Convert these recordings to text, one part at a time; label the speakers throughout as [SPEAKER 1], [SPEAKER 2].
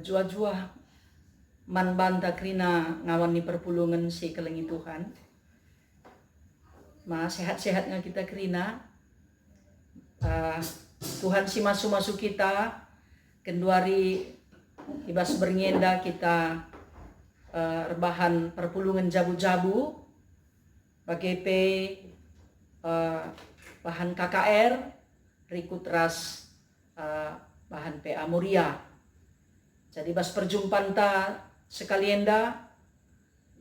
[SPEAKER 1] Jua-jua man banta krina ngawan ni perpulungan si kelengi Tuhan. Ma sehat-sehat nga kita krina. Tuhan si masu-masu kita kenduari ibas berngenda kita rebahan perpulungan jabu-jabu bagepe bahan KKR rikut ras bahan PA Muria. Jadi bas perjumpaan ta sekalian da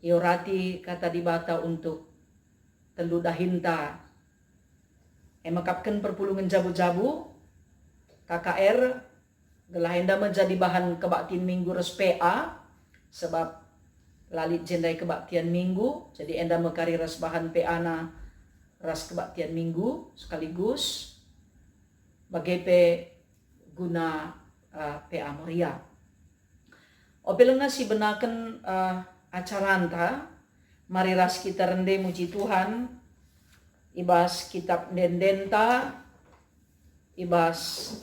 [SPEAKER 1] iorati kata dibata untuk telu dahinta emakapkan perpulungan jabu-jabu KKR gelahenda menjadi bahan kebaktian minggu res PA sebab lalit jendai kebaktian minggu jadi enda mekari res bahan PA na ras kebaktian minggu sekaligus bagepe guna PA Muria. Opelena si benaken acaranta mari ras kita rende muji Tuhan ibas kitab dendenta ibas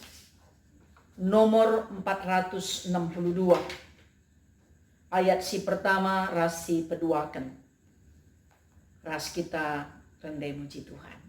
[SPEAKER 1] nomor 462 ayat si pertama ras si peduaken ras kita rende muji Tuhan.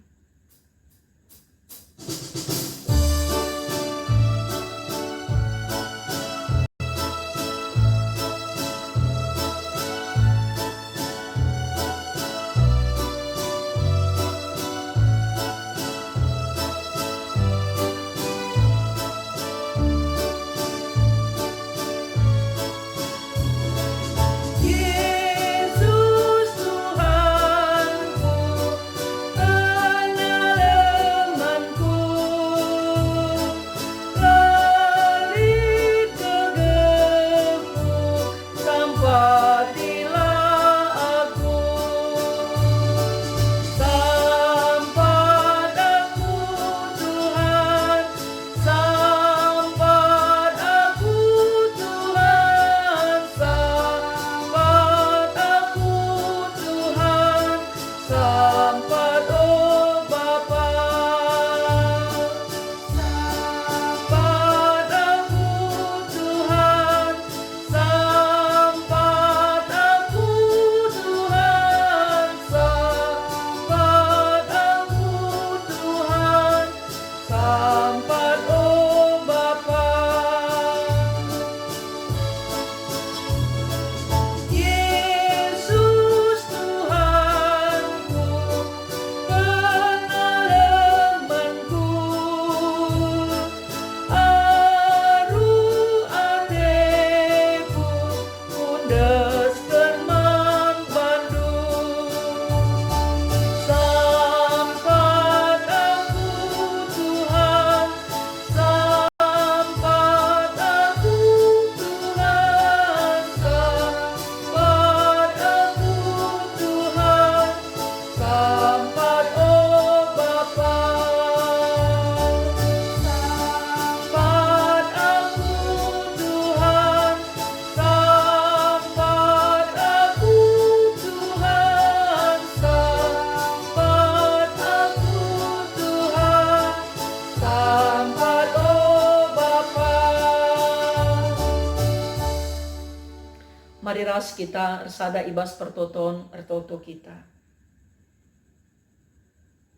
[SPEAKER 1] Mari ras kita sada ibas pertoton ertoto kita.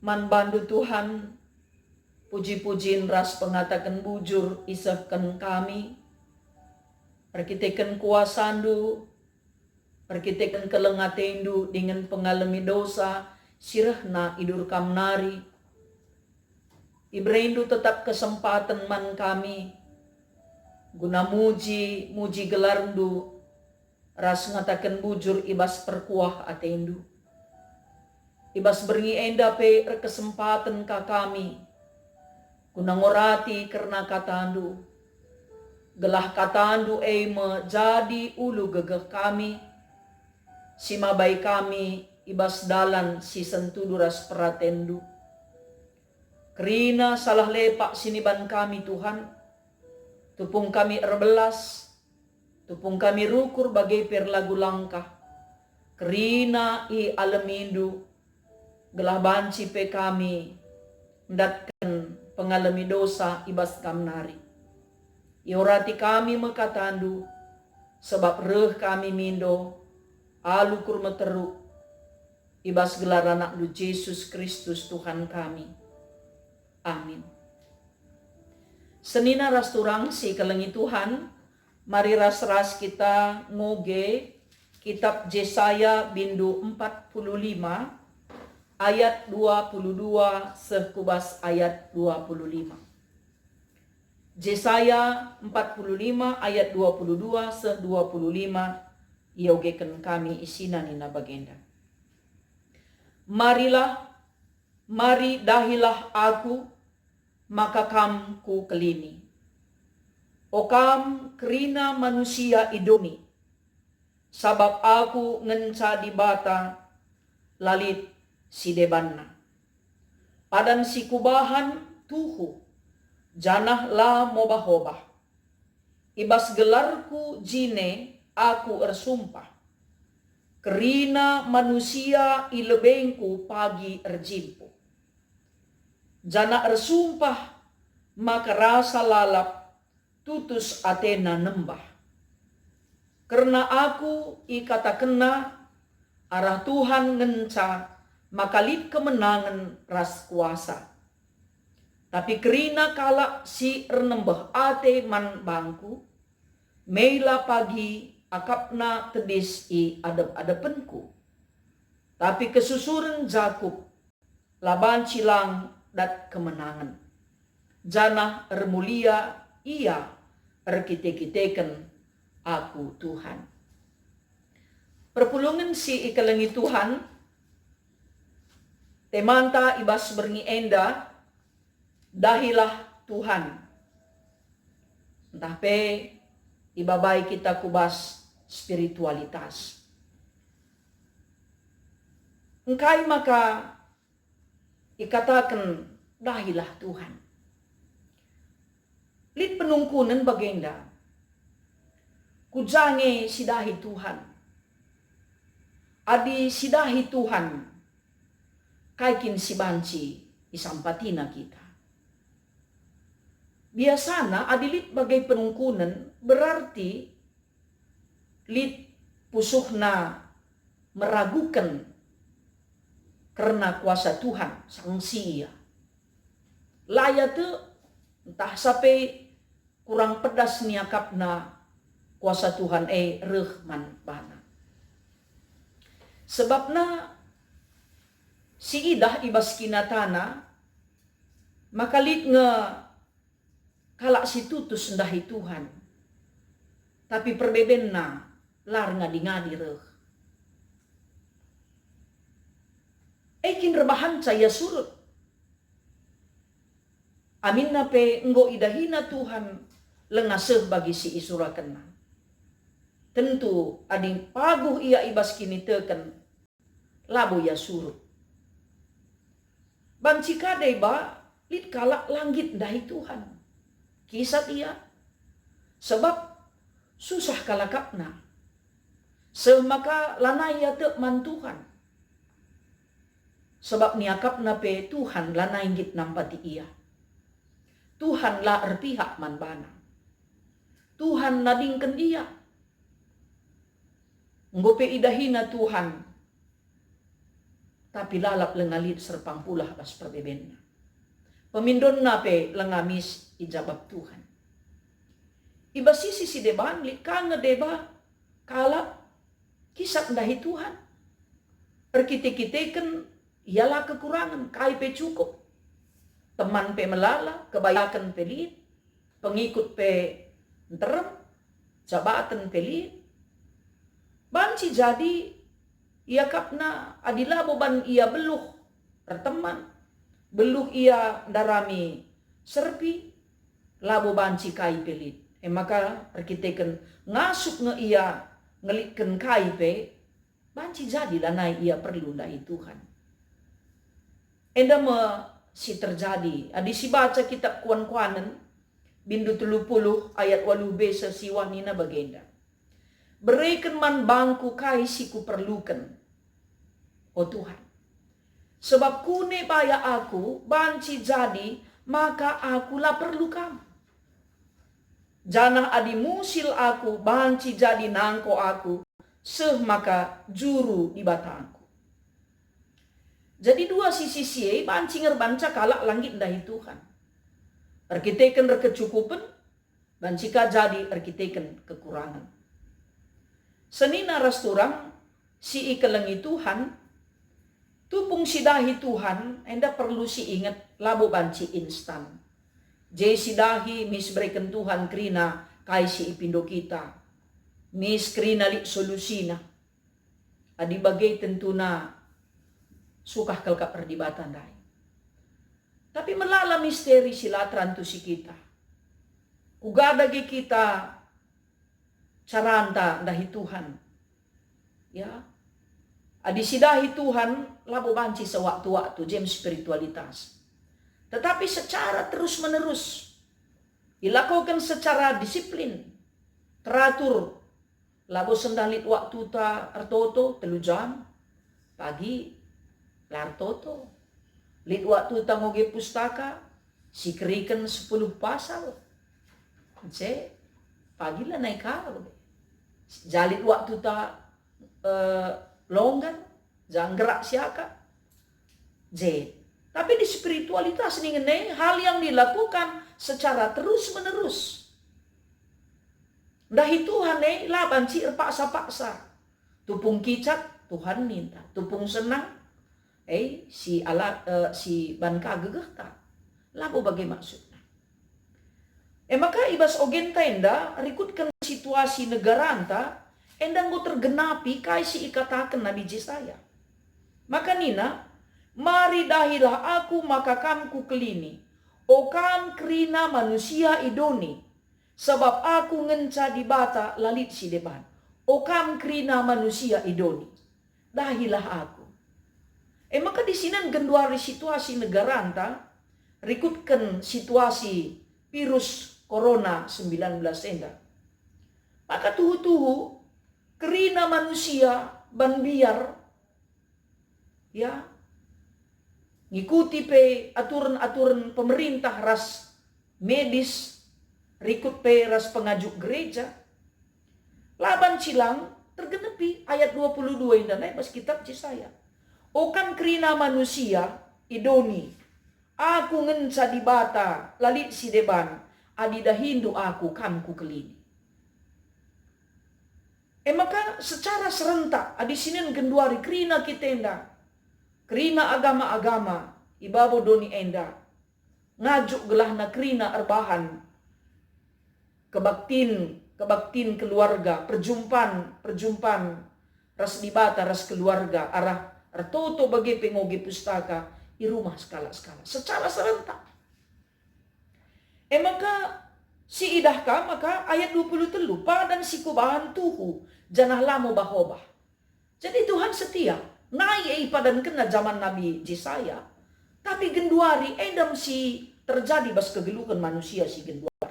[SPEAKER 1] Man bandu Tuhan, puji-pujiin ras pengatakan bujur isahkan kami. Perkitekan kuasandu, perkitekan kelengatendu dengan pengalami dosa, sirahna idur kamnari. Ibreindu tetap kesempatan man kami, guna muji gelarndu, ras ngatakan bujur ibas perkuah atendu. Ibas berngi enda pe kesempatan ka kami. Guna ngorati karena katandu. Gelah katandu eime jadi ulu gegeh kami. Simabai kami ibas dalan si sentudu ras peratendu. Kerina salah lepak siniban kami Tuhan. Tupung kami erbelas. Tupung kami rukur bagai perlagu langkah. Kerina i alamindu. Gelah banci pe kami. Mendatkan pengalami dosa ibas kamnari. Iorati kami mekatandu. Sebab reh kami mindo. Alukur meteruk. Ibas gelar anak lu Yesus Kristus Tuhan kami. Amin. Senina ras turang si kelengi Tuhan. Mari ras-ras kita ngoge kitab Yesaya bindu 45 ayat 22 sekubas ayat 25. Yesaya 45 ayat 22 se 25 iogekan kami isina nina bagenda. Mari dahilah aku, maka kam ku kelini. O kam kerina manusia idoni, sabab aku ngenca di bata lalit si debanna. Padan si kubahan tuhu, janah la mobah-hobah. Ibas gelarku jine aku ersumpah. Kerina manusia ilebengku pagi erjimpu. Jana ersumpah maka rasa lalap tutus atena nembah. Karena aku ikata kena arah Tuhan ngenca maka lip kemenangan ras kuasa. Tapi kerina kalak si ernembah ate man bangku, meila pagi akapna tedis i adep-adepenku. Tapi kesusuran Jakub laban cilang dat kemenangan. Janah ermulia ia erkite-kiteken aku Tuhan. Perpulungan si ikalengi Tuhan temanta ibas berngi enda dahilah Tuhan. Entah pe ibabai kita kubas spiritualitas. Engkai maka ikatakan dahilah Tuhan. Lit penungkunan bagenda. Kujange sidahi Tuhan. Adi sidahi Tuhan. Kaikin si banci isampatina kita. Biasana adilit bagai penungkunan berarti lit pusuhna meragukan karena kuasa Tuhan sangsi ia. Laya tu entah sampai kurang pedas niakapna kuasa Tuhan rehman bana. Sebabna si idah ibas kinatana maka lit nge kalak si tutus ndahi Tuhan. Tapi perbeben na lar ngadi-ngadi reh. Ekin rebahan saya surut. Amin na pe enggo idahina Tuhan lengaseh bagi si isura kena. Tentu ading paguh ia ibas kini teken labu ya surut. Banci kadai ba lit kalak langit dahi Tuhan. Kisat ia. Sebab susah kalakapna. Semaka lanai ia te man Tuhan. Sebab niakapna pe Tuhan lanai git nampati ia. Tuhan la erpihak man bana. Tuhan nadingken ia. Ngope idahina Tuhan. Tapi lalap lengalit serpang pulah bas perbebenna. Pemindon nape lengamis ijabab Tuhan. Iba sisi si deban lika ngedeba kalap kisat dahi Tuhan. Perkite-kiteken ialah kekurangan kai pe cukup. Teman pe melala, kebayakan pelit, pengikut pe nterem, jabatan pelit. Banci jadi ia kapna adila boban ia beluh berteman. Beluh ia darami serpi, labo banci kai pelit. Maka perkitekan ngasuk nge ia ngelikkan kai pe, banci jadi lanai ia perlu dari Tuhan. Enda me si terjadi. Adi si baca kitab kuan-kuanan, bindu 30 ayat 8b sesiwah nina bagenda. berikan man bangku kai si ku perlukan. Oh Tuhan. Sebab kune baya aku, banci jadi, maka akulah perlu kamu. Janah adi musil aku, banci jadi nangko aku, seh maka juru di batangku. Jadi dua sisi siye, banci ngerbanca kalak langit dahi Tuhan. Arkiteken kecukupan, banci ka jadi arkiteken kekurangan. Senina rasturang, si ikelengi Tuhan, tupung sidahi Tuhan, enda perlu si ingat labo banci instan. Je sidahi misberikan Tuhan krina kai si ipindo kita. Mis krina li solusina. Adi bagai tentuna sukah kelka perdebatan dai. Tapi melala misteri silatran tu si kita. Ugadagi kita caranta dahi Tuhan. Ya. Adi sidahi Tuhan labo banci sewaktu-waktu jem spiritualitas. Tetapi secara terus-menerus dilakukan secara disiplin, teratur. Labo sendalit waktu ta artoto 3 jam pagi lartoto. Lit waktu ta ngoge pustaka sikerikan 10 pasal. Ce pagi lah naik kau. Jalit waktu ta longgan, jangan gerak siaka. Tapi di spiritualitas ini hal yang dilakukan secara terus-menerus. Dahi Tuhan laban si paksa-paksa. Tupung kicat Tuhan minta, tupung senang si banka gegeh ta. Labu bagai maksudnya. Maka ibas ogen tenda rikutkan situasi negara anta endang go tergenapi kai si ikatakan Nabi Yesaya. Maka nina mari dahilah aku maka kamku kelini. O kam krina manusia idoni. Sebab aku ngenca di bata lalit si depan. O kam krina manusia idoni. Dahilah aku. Maka di sini genduari situasi negara anta. Rikutkan situasi virus corona 19 enda. Maka tuhu-tuhu krina manusia ban biar ya ngikuti pe aturan-aturan pemerintah ras medis, rikut pe ras pengajuk gereja. Laban cilang tergenepi ayat 22 yang naik pas kitab Yesaya. Okan krina manusia idoni, aku ngenca di bata lalit si deban, adida hindu aku kamku kelini. Maka secara serentak adi sinin genduari krina kitenda. Krina agama-agama ibabo doni enda ngajuk gelah na krina erbahan kebaktin keluarga perjumpaan ras dibata ras keluarga arah artoto bagi pengogi pustaka i rumah skala-skala secara serentak. Maka si idahka maka ayat 23 padan si kubahan tuhu janah lamo bahobah. Jadi Tuhan setia. Nai padan kena zaman Nabi Yesaya. Tapi genduari edam si terjadi bas kegelukan manusia si genduari.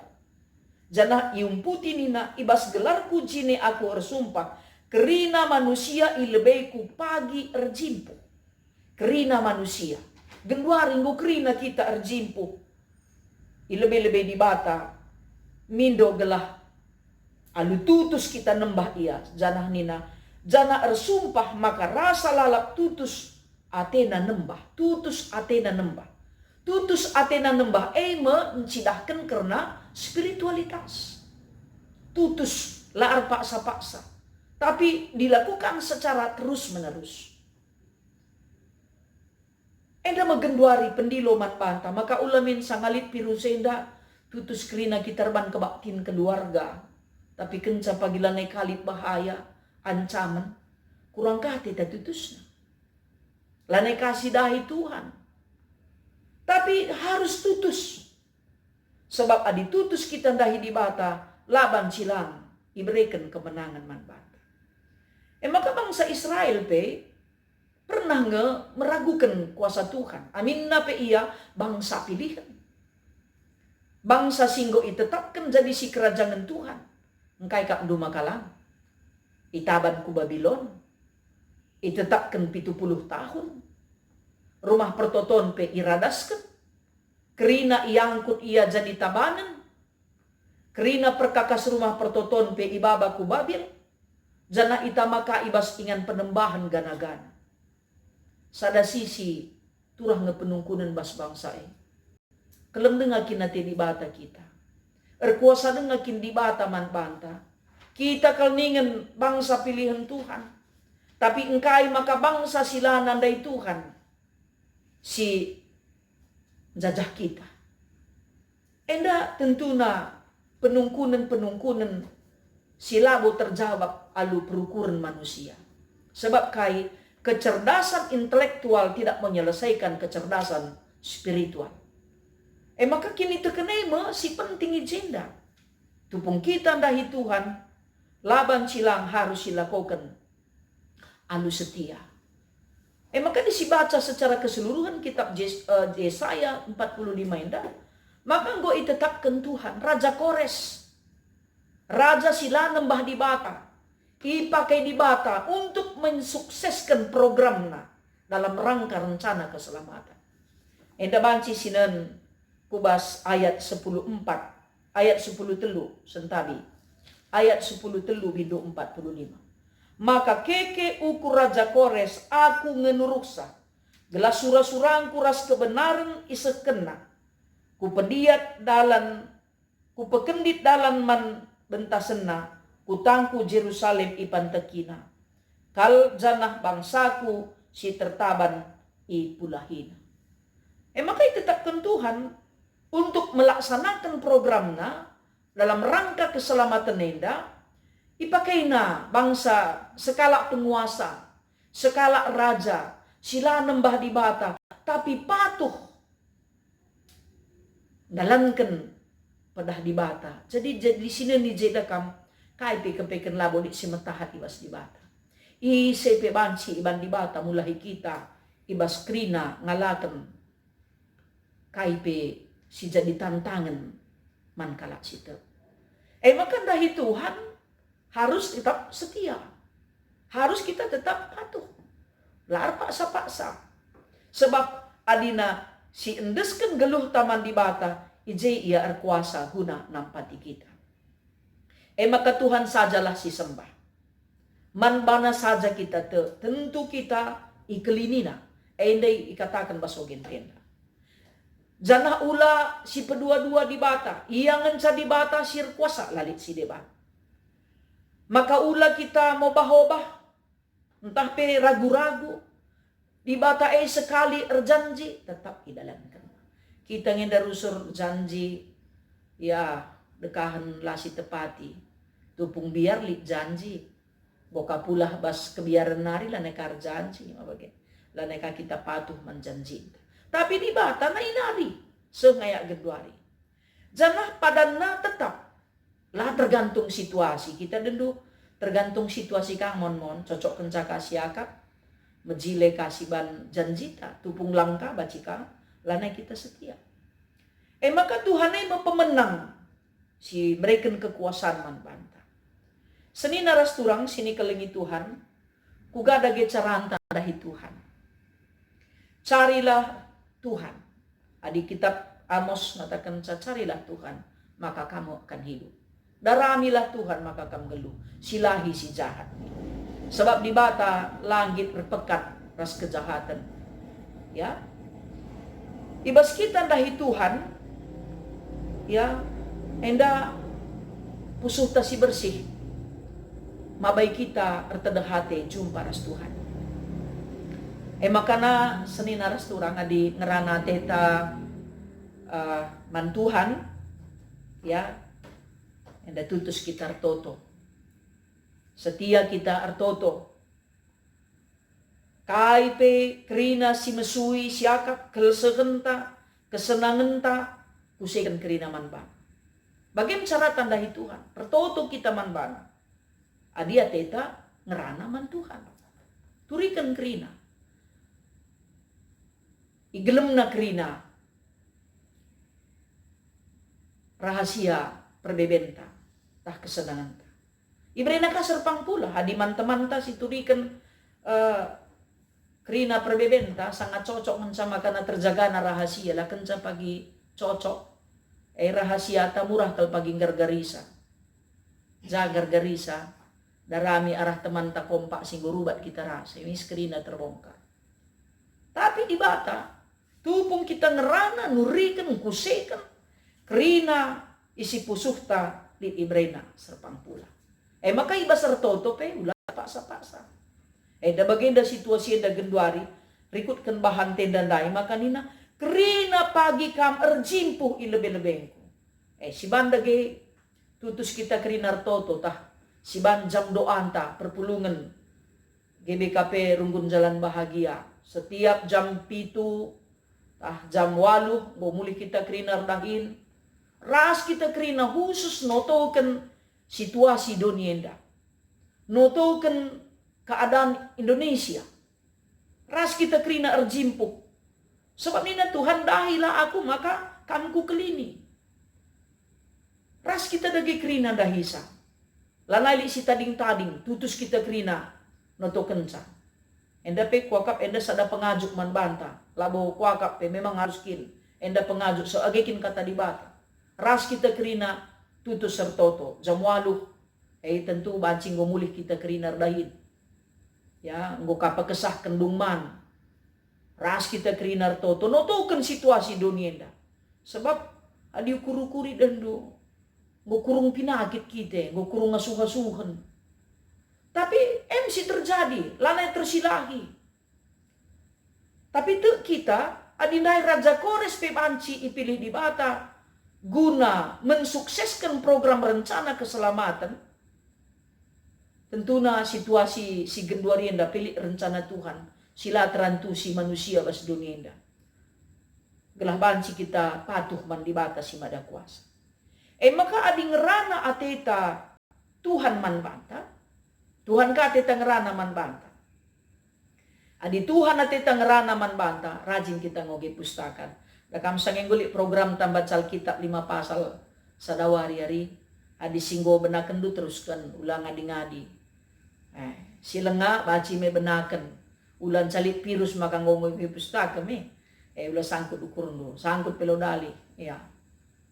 [SPEAKER 1] Janah iumputi nina ibas gelarku jine aku ersumpah. Kerina manusia ilebeku pagi erjimpu. Kerina manusia. Genduari ngu kerina kita erjimpu. Ilebe-lebe di bata. Mindo gelah. Alu tutus kita nembah ia. Janah nina. Jana ersumpah maka rasa lalap tutus atena nembah. Tutus atena nembah. Tutus atena nembah. Mencidahkan karena spiritualitas. Tutus laar paksa-paksa. Tapi dilakukan secara terus-menerus. Enda magenduari pendilo manpanta. Maka ulamin sangalit pirusenda. Tutus krina kitarban kebaktin keluarga. Tapi kenca pagilanay kalit bahaya. Ancaman kurang kati tutusnya. Lanai kasih dahi Tuhan. Tapi harus tutus. Sebab adi tutus kita dahi di bata laban silang diberikan kemenangan manbata. Maka bangsa Israel pernah meragukan kuasa Tuhan. Aminna ia bangsa pilihan. Bangsa singgo itetapkan jadi si kerajaan Tuhan. Engkai kak duma kalang. itaban ku Babylon, itetapkan 70 tahun. Rumah pertoton pe iradaskan. Kerina iangkut ia jadi tabanan. Kerina perkakas rumah pertoton pe ibaba ku Babil. Jana itamaka ibas ingan penembahan gana-gana. Sada sisi turah ngepenungkunan bas bangsa e. Kelem dengakin nati di bata kita. Erkuasa dengakin di bata man banta. Kita kalningen bangsa pilihan Tuhan. Tapi engkai maka bangsa sila nandai Tuhan. Si jajah kita. Enda tentuna penungkunan silabo terjawab alu perukuran manusia. Sebab kai kecerdasan intelektual tidak menyelesaikan kecerdasan spiritual. Maka kini tekenema si penting agenda. Tupung kita ndahi Tuhan, laban silang harus dilakukan alu setia. Maka disibaca secara keseluruhan kitab Yesaya 45 indah. Maka engkau itetapkan Tuhan, Raja Kores, Raja sila nembah di bata, ipakai di bata untuk mensukseskan programnya dalam rangka rencana keselamatan. Enda banci sinan kubas ayat 10:4, ayat 10 telu sentabi, ayat 10 telu bidu 45. Maka keke uku Raja Kores aku ngenuruksa, gelas surah-surang kuras kebenaran isekena, ku pediat dalan, ku pekendit dalan man bentasena, kutangku Jerusalem ipan tekina. Kal janah bangsaku si tertaban ipulahina. Maka ditetapkan Tuhan untuk melaksanakan programnya dalam rangka keselamatan enda. Ipakaina bangsa sekala penguasa, sekala raja, sila nembah di bata, tapi patuh dalankan padah di bata. Jadi di sini ni jedakam kai pe labo di simetahat ibas di bata. I sepe banci iban di bata mulai kita ibas krina ngalaken kai pe si jadi tantangan man kala situ. Maka dahi Tuhan harus tetap setia. Harus kita tetap patuh. Lar paksa-paksa. Sebab adina si endesken geluh taman di bata, ije ia erkuasa guna nampati kita. Maka Tuhan sajalah si sembah. Man bana saja kita tentu kita ikelinina. Endai ikatakan basogen tenda. Janah ula si pedua-dua di bata. Ia ngenca di bata sir kuasa lalit si debat. Maka ula kita mau bahobah. Entah pe ragu-ragu. Di bata sekali erjanji. Tetap idalankan. Kita ngendarusur janji. Ya dekahan lasi tepati. Tupung biar li janji. Boka pula bas kebiaran nari laneka janji. Laneka kita patuh menjanji. Tapi di bata na inari. Sengayak geduari. Janah padana tetap. Lah tergantung situasi. Kita dulu tergantung situasi kang mon cocok kenca kasih akak. Mejile kasih ban janjita. Tupung langka bacika. Lana kita setia. Maka Tuhan ini pemenang. Si mereka kekuasaan man banta. Seni naras turang sini kelengi Tuhan. Kugada ge caranta dahi Tuhan. Carilah Tuhan. Adi kitab Amos mengatakan carilah Tuhan. Maka kamu akan hidup. Daramilah Tuhan maka kamu geluh. Silahi si jahat. Sebab di bata langit berpekat ras kejahatan. Ya. Ibas kita dahi Tuhan. Ya. Enda pusuh tasi bersih. Mabay kita ertedehate jumpa ras Tuhan. Makana seni naras turang adi ngerana teta mantuhan. Ya. Enda tutus kita artoto. Setia kita artoto. Kaipe krina si mesui siakak kelesegenta kesenangenta kusekan krina manbana. Bagaimana cara tandahi Tuhan? Pertoto kita manbana. Adia teta ngerana man Tuhan. Turikan krina. Igelem na krina. Rahasia perbebenta. Tah kesenangan. Ibrena ka serpang pula, hadiman teman ta situdikan kerina perbebenta sangat cocok sama karena terjaga na rahasia lah kenca pagi cocok. Rahasia ta murah kal pagi gargarisa. Jagar garisa darami arah teman ta kompak singgurubat kita rasa. Ini skrina terbongkar. Tapi di bata tupung kita ngerana nurikan kusekan kerina isi pusuhta di Ibrena serpang pula. Maka iba sertoto pe ulah paksa-paksa. Da bagenda situasi da genduari rikutkan bahan tenda dai maka nina kerina pagi kam erjimpuh ilebe-lebengku. Si banda ge tutus kita kerina toto tah si ban jam doa anta perpulungan GBKP Runggun Jalan Bahagia setiap jam 7 tah jam 8 mulai kita kerina dahin ras kita kerina khusus notoken situasi dunia notoken keadaan Indonesia ras kita kerina erjimpuh sebab nina Tuhan dahilah aku maka kamku kelini ras kita dagi kerina dahisa lanai si tading-tading tutus kita kerina notoken sa enda pe kuakap enda sada pengajuk man banta labo kuakap pe memang harus kin enda pengajuk so agekin kata di bata ras kita kerina tutus sertoto jam 8 tentu bancing gomulih kita kerina dahin ya nggo kapakesah kendungman ras kita kerina toto notoken situasi dunia enda sebab adi ukuri dan do nggo kurung pinakit kita nggo kurung ngasuh-ngasuhan tapi MC terjadi lanai tersilahi tapi tu kita adindai Raja Kores pe banci ipilih di bata guna mensukseskan program rencana keselamatan. Tentunya situasi si genduari enda pilih rencana Tuhan sila terantu si manusia bas dunia enda. Gelah banci kita patuh man di bata si mada kuasa. Maka adi ngerana ateta Tuhan man banta. Tuhan ka ateta ngerana man banta. Adi Tuhan ateta ngerana man banta. Rajin kita ngoge pustakan. Dakam sangeng gulik program tambah Alkitab 5 pasal sadawari hari. Adi singgo benaken du teruskan ulang adi-ngadi. Silenga baci me benaken. Ulan salip virus maka ngomong pustaka me. Ulah sangkut ukurun do. Sangkut pelodali. Ya.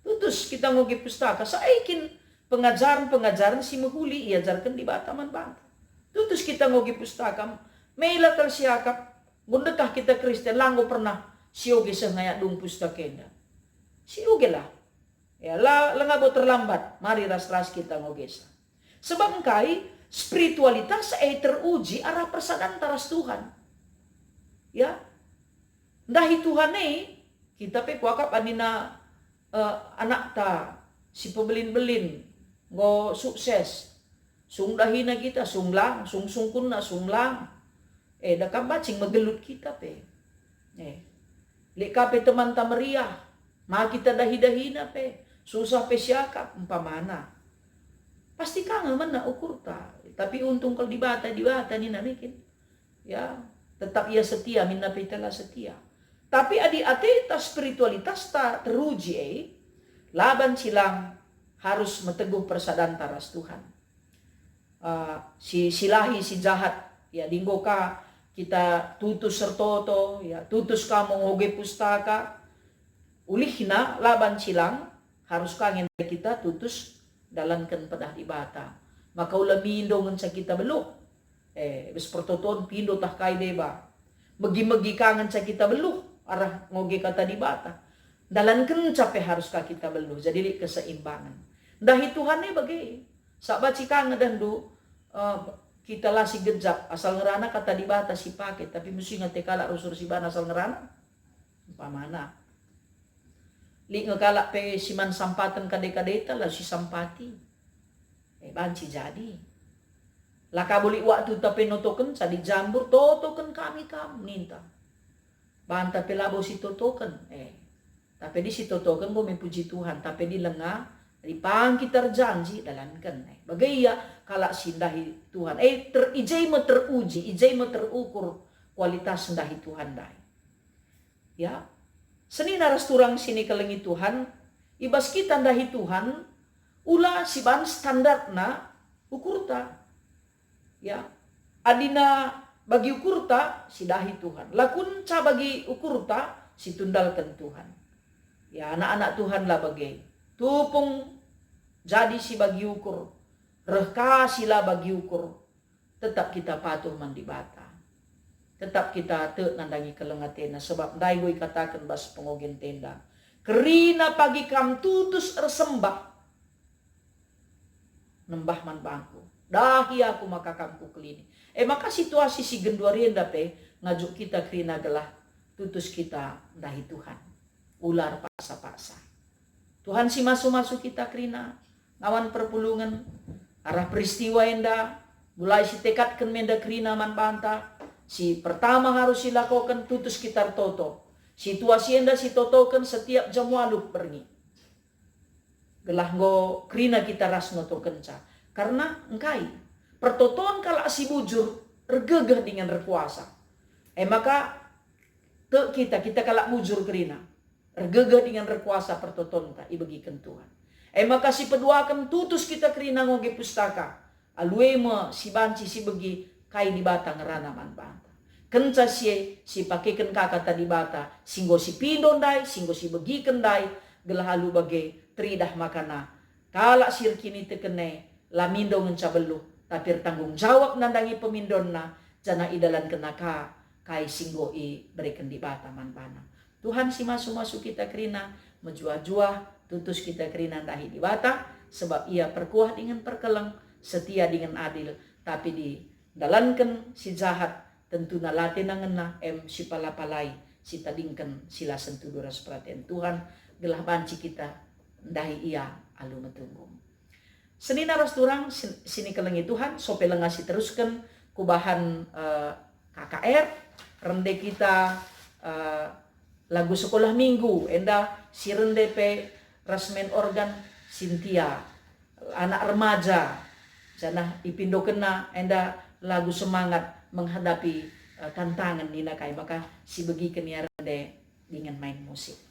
[SPEAKER 1] Tutus kita ngogi pustaka. Saikin pengajaran-pengajaran si mahuli iajarkan di bataman bangka. Tutus kita ngogi pustaka. Meila tersiakap. Gundekah kita Kristen langgo pernah sioge sengaya dung pustakenda. Sioge lah. Ya lah lengabo terlambat. Mari ras-ras kita ngogesa. Sebab engkai spiritualitas teruji arah persadaan taras Tuhan. Ya. Dahi Tuhan kita pe kuakap anina anak ta si pebelin-belin ngo sukses. Sung dahina kita sunglang, sung-sungkun na sunglang. Dakam bacing magelut kita pe. Lika pe teman ta meriah. Ma kita dahi-dahina pe. Susah pe siakap umpamana. Pasti kangen mana ukur ta. Tapi untung kalau dibata ni namikin. Ya, tetap ia setia, minna pitala setia. Tapi adi ateta spiritualitas ta teruji laban silang harus meteguh persadaan taras Tuhan. Si silahi si jahat ya dinggoka kita tutus sertoto ya tutus kamu ngoge pustaka ulihna laban silang harus kangen kita tutus dalankan pedah di bata. Maka ulah mindo ngan sa kita beluk. Bes pertoton pindo tah kai deba. Megi-megi kangen sa kita beluk. Arah ngoge kata di bata. Dalankan cape harus ka kita beluk. Jadi keseimbangan. Dahi Tuhan bagi. Sabat si kangen dan do. Kita lah si gejap. Asal ngerana kata di bata si paket. Tapi mesti ngate kalak rusur si ban asal ngerana. Pamana. Li ngekalak pe siman sampatan kade-kadeta lah si sampati. Banci jadi. Laka buli waktu tapi notoken sa di jambur totoken kami ninta. Banta pelabo si totoken. Tapi di si totoken mo puji Tuhan. Tapi di lengah di pang kita janji dalankan. Bagaya kalak sindahi Tuhan. Ijay mo teruji, ijay mo terukur kualitas sindahi Tuhan dai. Ya. Seni naras turang sini kelengi Tuhan. Ibas kita dahi Tuhan. Ula si ban standar na ukurta. Ya, adina bagi ukurta sidahi Tuhan. Lakunca bagi ukurta situndalkan Tuhan. Ya, anak-anak Tuhan lah bagi tupung jadi si bagi ukur, rekasilah bagi ukur, tetap kita patuh mandi bata. Tetap kita te nandangi kelengatena, sebab dai gue katakan bas pengogen tenda. Kerina pagi kam tutus ersembah, nembah man bangku. Dahi aku maka kamku kelini. Maka situasi si genduarian dape ngajuk kita kerina gelah tutus kita dahi Tuhan. Ular paksa-paksa. Tuhan si masuk-masuk kita kerina ngawan perpulungan arah peristiwa enda mulai si tekadkan menda kerina man banta. Si pertama harus dilakukan tutus kita toto. Situasi enda si totokan setiap jam waluk pergi. Gelah ngo kerina kita rasno to kenca. Karena engkai pertotoan kalau si bujur regegah dengan rekuasa. Maka te kita kalau bujur kerina regegah dengan rekuasa pertotoan ta ibagikan Tuhan. Maka si peduakan tutus kita kerina ngoge pustaka. Aluema si banci si begi kai di bata ngerana man banta. Kenca si pakekan kakak tadi bata. Singgo si pindon dai, singgo si begi kendai. Gelah alu bagi tridah makana. Kala sirkini tekene lamindo ngencabelu. Tapi tanggung jawab nandangi pemindon na. Jana idalan kenaka kai singgo i berikan di bata man bana. Tuhan si masuk-masuk kita kerina. Menjuah-juah tutus kita kerina dahi di bata. Sebab ia perkuah dengan perkeleng. Setia dengan adil. Tapi di dalankan si jahat. Tentu nalate nangena si palapalai. Si tadingkan sila sentuh duras perhatian Tuhan. Gelah banci kita. Dahi ia alu metunggung. Senin aras turang sini kelengi Tuhan. Sope lengasi teruskan. Kubahan KKR. Rende kita lagu sekolah minggu. Enda si rende pe rasmen organ Cynthia. Anak remaja. Jana ipindo kena. Enda lagu semangat menghadapi tantangan nina kai. Maka si begi kenia rende dengan main musik.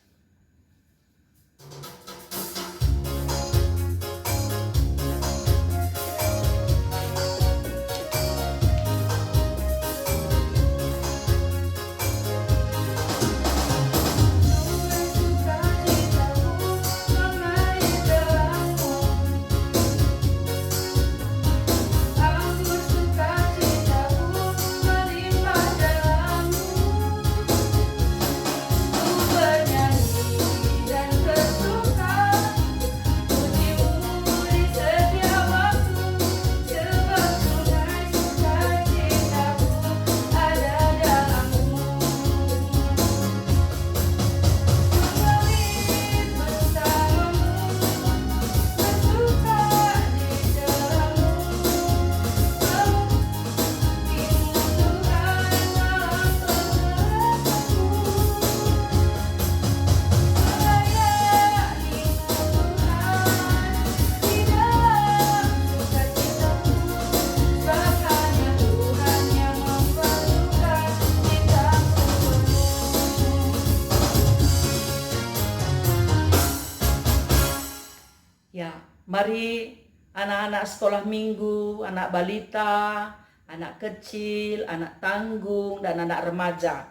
[SPEAKER 1] Ya, mari anak-anak sekolah minggu, anak balita, anak kecil, anak tanggung, dan anak remaja.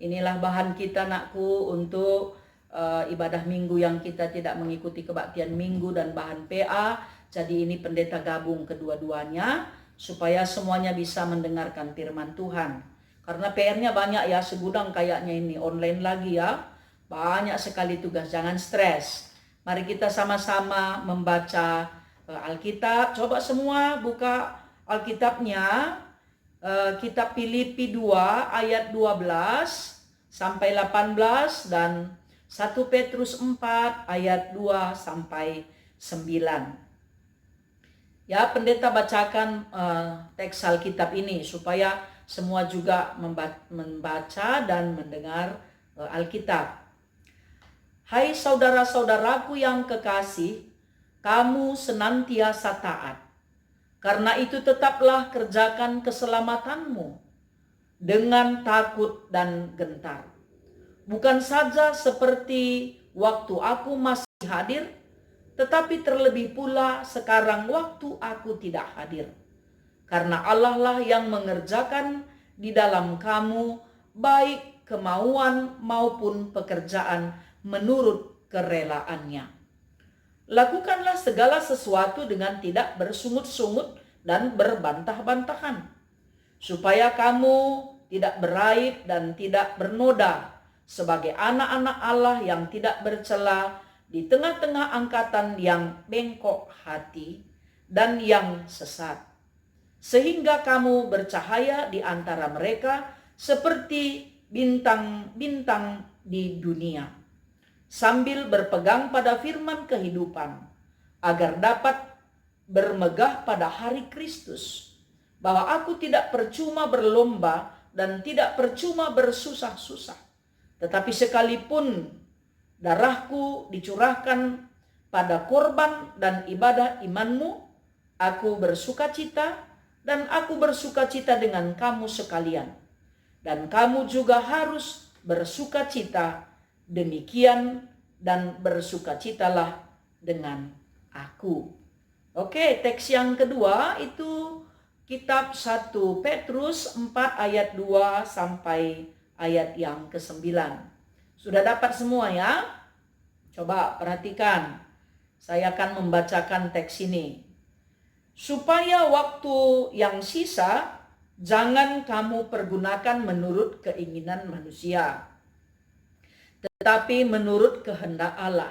[SPEAKER 1] Inilah bahan kita nakku untuk ibadah minggu yang kita tidak mengikuti kebaktian minggu dan bahan PA. Jadi ini pendeta gabung kedua-duanya supaya semuanya bisa mendengarkan firman Tuhan. Karena PR-nya banyak ya, segudang kayaknya ini online lagi ya. Banyak sekali tugas, jangan stres. Mari kita sama-sama membaca Alkitab. Coba semua buka Alkitabnya. Kitab Filipi 2 ayat 12 sampai 18 dan 1 Petrus 4 ayat 2 sampai 9. Ya, pendeta bacakan teks Alkitab ini supaya semua juga membaca dan mendengar Alkitab. Hai saudara-saudaraku yang kekasih, kamu senantiasa taat. Karena itu tetaplah kerjakan keselamatanmu dengan takut dan gentar. Bukan saja seperti waktu aku masih hadir, Tetapi terlebih pula sekarang waktu aku tidak hadir. Karena Allah lah yang mengerjakan di dalam kamu baik kemauan maupun pekerjaan menurut kerelaannya. Lakukanlah segala sesuatu dengan tidak bersungut-sungut dan berbantah-bantahan, supaya kamu tidak beraib dan tidak bernoda sebagai anak-anak Allah yang tidak bercela di tengah-tengah angkatan yang bengkok hati dan yang sesat. Sehingga kamu bercahaya di antara mereka seperti bintang-bintang di dunia, sambil berpegang pada firman kehidupan, agar dapat bermegah pada hari Kristus, bahwa aku tidak percuma berlomba dan tidak percuma bersusah-susah, tetapi sekalipun darahku dicurahkan pada korban dan ibadah imanmu, aku bersukacita dan aku bersukacita dengan kamu sekalian. Dan kamu juga harus bersukacita demikian, dan bersukacitalah dengan aku. Oke, teks yang kedua itu kitab 1 Petrus 4 ayat 2 sampai ayat yang ke-9. Sudah dapat semua ya? Coba perhatikan. Saya akan membacakan teks ini. Supaya waktu yang sisa jangan kamu pergunakan menurut keinginan manusia, tetapi menurut kehendak Allah.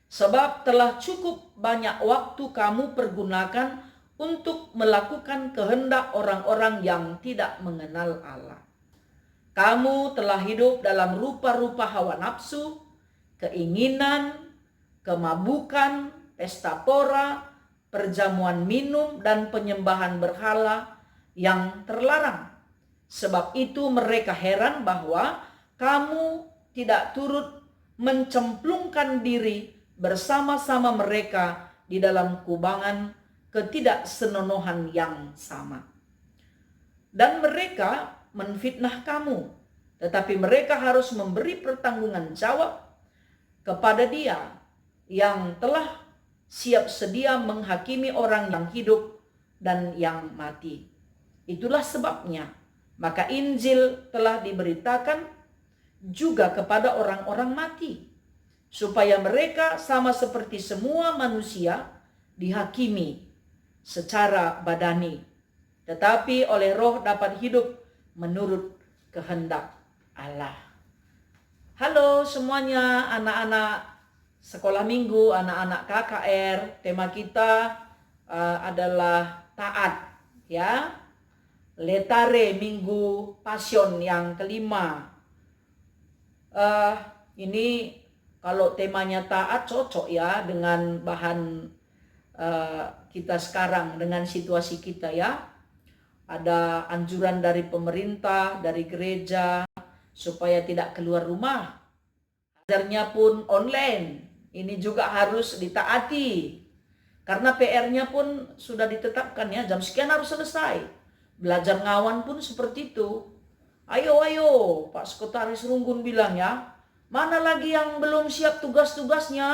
[SPEAKER 1] Sebab telah cukup banyak waktu kamu pergunakan untuk melakukan kehendak orang-orang yang tidak mengenal Allah. Kamu telah hidup dalam rupa-rupa hawa nafsu, keinginan, kemabukan, pesta pora, perjamuan minum, dan penyembahan berhala yang terlarang. Sebab itu mereka heran bahwa kamu tidak turut mencemplungkan diri bersama-sama mereka di dalam kubangan ketidaksenonohan yang sama. Dan mereka menfitnah kamu, tetapi mereka harus memberi pertanggungan jawab kepada Dia yang telah siap sedia menghakimi orang yang hidup dan yang mati. Itulah sebabnya maka Injil telah diberitakan juga kepada orang-orang mati, supaya mereka sama seperti semua manusia dihakimi secara badani, tetapi oleh roh dapat hidup menurut kehendak Allah. Halo semuanya, anak-anak sekolah minggu, anak-anak KKR. Tema kita adalah taat, ya. Letare Minggu Pasion yang kelima. Ini kalau temanya taat cocok ya dengan bahan kita sekarang, dengan situasi kita ya. Ada anjuran dari pemerintah, dari gereja supaya tidak keluar rumah. Belajarnya pun online. Ini juga harus ditaati. Karena PR-nya pun sudah ditetapkan ya, jam sekian harus selesai. Belajar ngawan pun seperti itu. Ayo, Pak Sekretaris Runggun bilang ya, mana lagi yang belum siap tugas-tugasnya?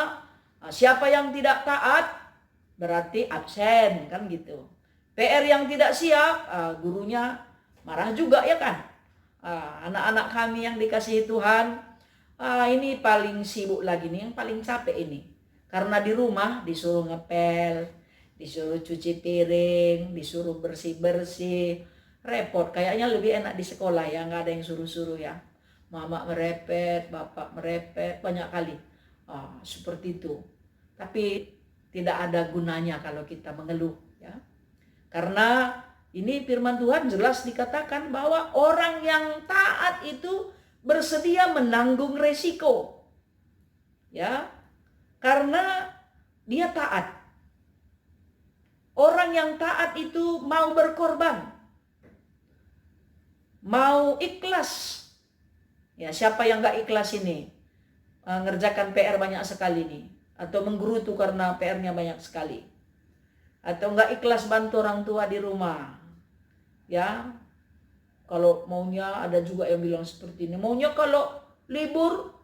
[SPEAKER 1] Nah, siapa yang tidak taat berarti absen, kan gitu. PR yang tidak siap, gurunya marah juga ya kan. Anak-anak kami yang dikasihi Tuhan, ini paling sibuk lagi nih, yang paling capek ini. Karena di rumah disuruh ngepel, disuruh cuci piring, disuruh bersih-bersih. Repot, kayaknya lebih enak di sekolah ya, nggak ada yang suruh-suruh ya. Mama merepet, bapak merepet, banyak kali. Seperti itu. Tapi tidak ada gunanya kalau kita mengeluh ya. Karena ini firman Tuhan jelas dikatakan bahwa orang yang taat itu bersedia menanggung resiko. Ya. Karena dia taat. Orang yang taat itu mau berkorban. Mau ikhlas. Ya, siapa yang gak ikhlas ini? Ngerjakan PR banyak sekali nih. Atau menggerutu karena PR-nya banyak sekali. Atau gak ikhlas bantu orang tua di rumah. Ya, kalau maunya ada juga yang bilang seperti ini. Maunya kalau libur,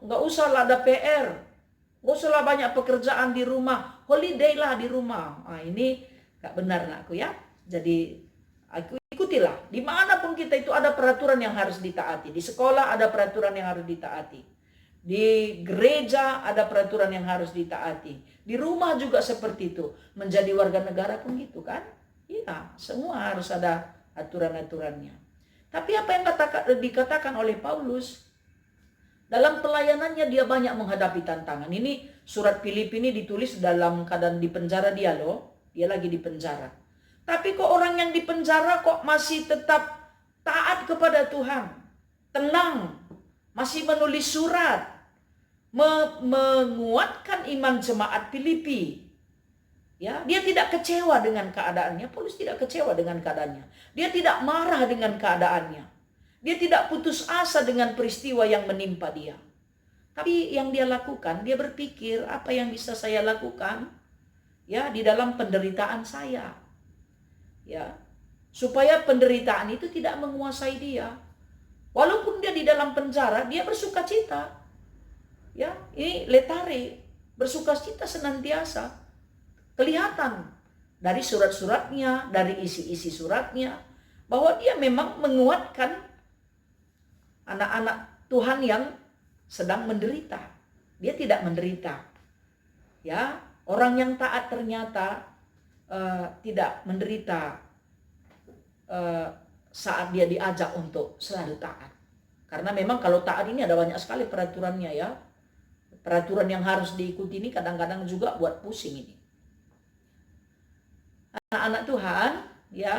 [SPEAKER 1] gak usah lah ada PR. Oh, salah banyak pekerjaan di rumah, holiday lah di rumah. Ini gak benar anakku ya. Jadi aku ikutilah. Dimanapun kita itu ada peraturan yang harus ditaati. Di sekolah ada peraturan yang harus ditaati. Di gereja ada peraturan yang harus ditaati. Di rumah juga seperti itu. Menjadi warga negara pun gitu kan. Iya, semua harus ada aturan-aturannya. Tapi apa yang dikatakan oleh Paulus, dalam pelayanannya dia banyak menghadapi tantangan. Ini surat Filipi ini ditulis dalam keadaan di penjara dia loh. Dia lagi di penjara. Tapi kok orang yang di penjara kok masih tetap taat kepada Tuhan. Tenang. Masih menulis surat. Menguatkan iman jemaat Filipi. Ya, dia tidak kecewa dengan keadaannya. Paulus tidak kecewa dengan keadaannya. Dia tidak marah dengan keadaannya. Dia tidak putus asa dengan peristiwa yang menimpa dia. Tapi yang dia lakukan, dia berpikir apa yang bisa saya lakukan ya di dalam penderitaan saya. Ya, supaya penderitaan itu tidak menguasai dia. Walaupun dia di dalam penjara, dia bersuka cita. Ya, ini letare, bersuka cita senantiasa. Kelihatan dari surat-suratnya, dari isi-isi suratnya, bahwa dia memang menguatkan anak-anak Tuhan yang sedang menderita. Dia tidak menderita. Ya, orang yang taat ternyata tidak menderita saat dia diajak untuk selalu taat. Karena memang kalau taat ini ada banyak sekali peraturannya ya. Peraturan yang harus diikuti ini kadang-kadang juga buat pusing ini. Anak-anak Tuhan, ya.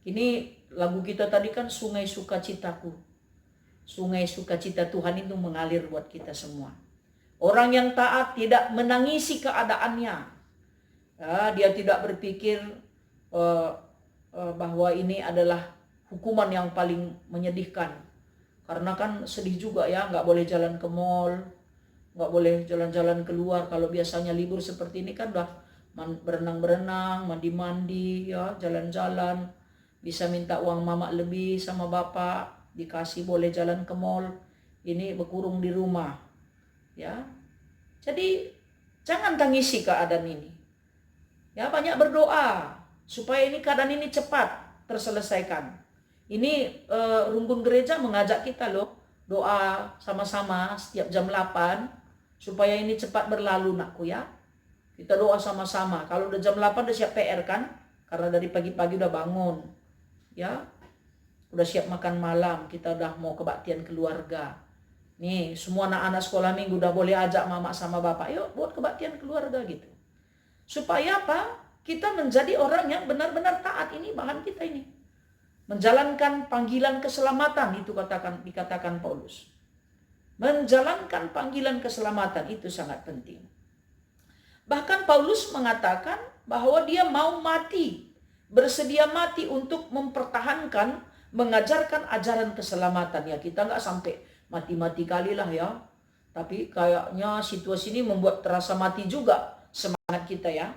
[SPEAKER 1] Ini lagu kita tadi kan Sungai Sukacitaku. Sungai sukacita Tuhan itu mengalir buat kita semua. Orang yang taat tidak menangisi keadaannya. Ya, dia tidak berpikir bahwa ini adalah hukuman yang paling menyedihkan. Karena kan sedih juga ya, nggak boleh jalan ke mall, nggak boleh jalan-jalan keluar. Kalau biasanya libur seperti ini kan udah berenang-berenang, mandi-mandi, ya jalan-jalan. Bisa minta uang mama lebih sama bapak, dikasih boleh jalan ke mall. Ini berkurung di rumah. Ya. Jadi jangan tangisi keadaan ini. Ya, banyak berdoa supaya ini keadaan ini cepat terselesaikan. Ini rumpun gereja mengajak kita loh doa sama-sama setiap jam 8 supaya ini cepat berlalu nakku ya. Kita doa sama-sama. Kalau udah jam 8 udah siap PR kan? Karena dari pagi-pagi udah bangun. Ya. Udah siap makan malam, kita udah mau kebaktian keluarga. Nih, semua anak-anak sekolah minggu udah boleh ajak mama sama bapak, yuk buat kebaktian keluarga gitu. Supaya apa? Kita menjadi orang yang benar-benar taat, ini bahan kita ini. Menjalankan panggilan keselamatan, itu dikatakan Paulus. Menjalankan panggilan keselamatan, itu sangat penting. Bahkan Paulus mengatakan bahwa dia mau mati, bersedia mati untuk mempertahankan, mengajarkan ajaran keselamatan. Ya, kita nggak sampai mati-mati kali lah ya. Tapi kayaknya situasi ini membuat terasa mati juga semangat kita ya.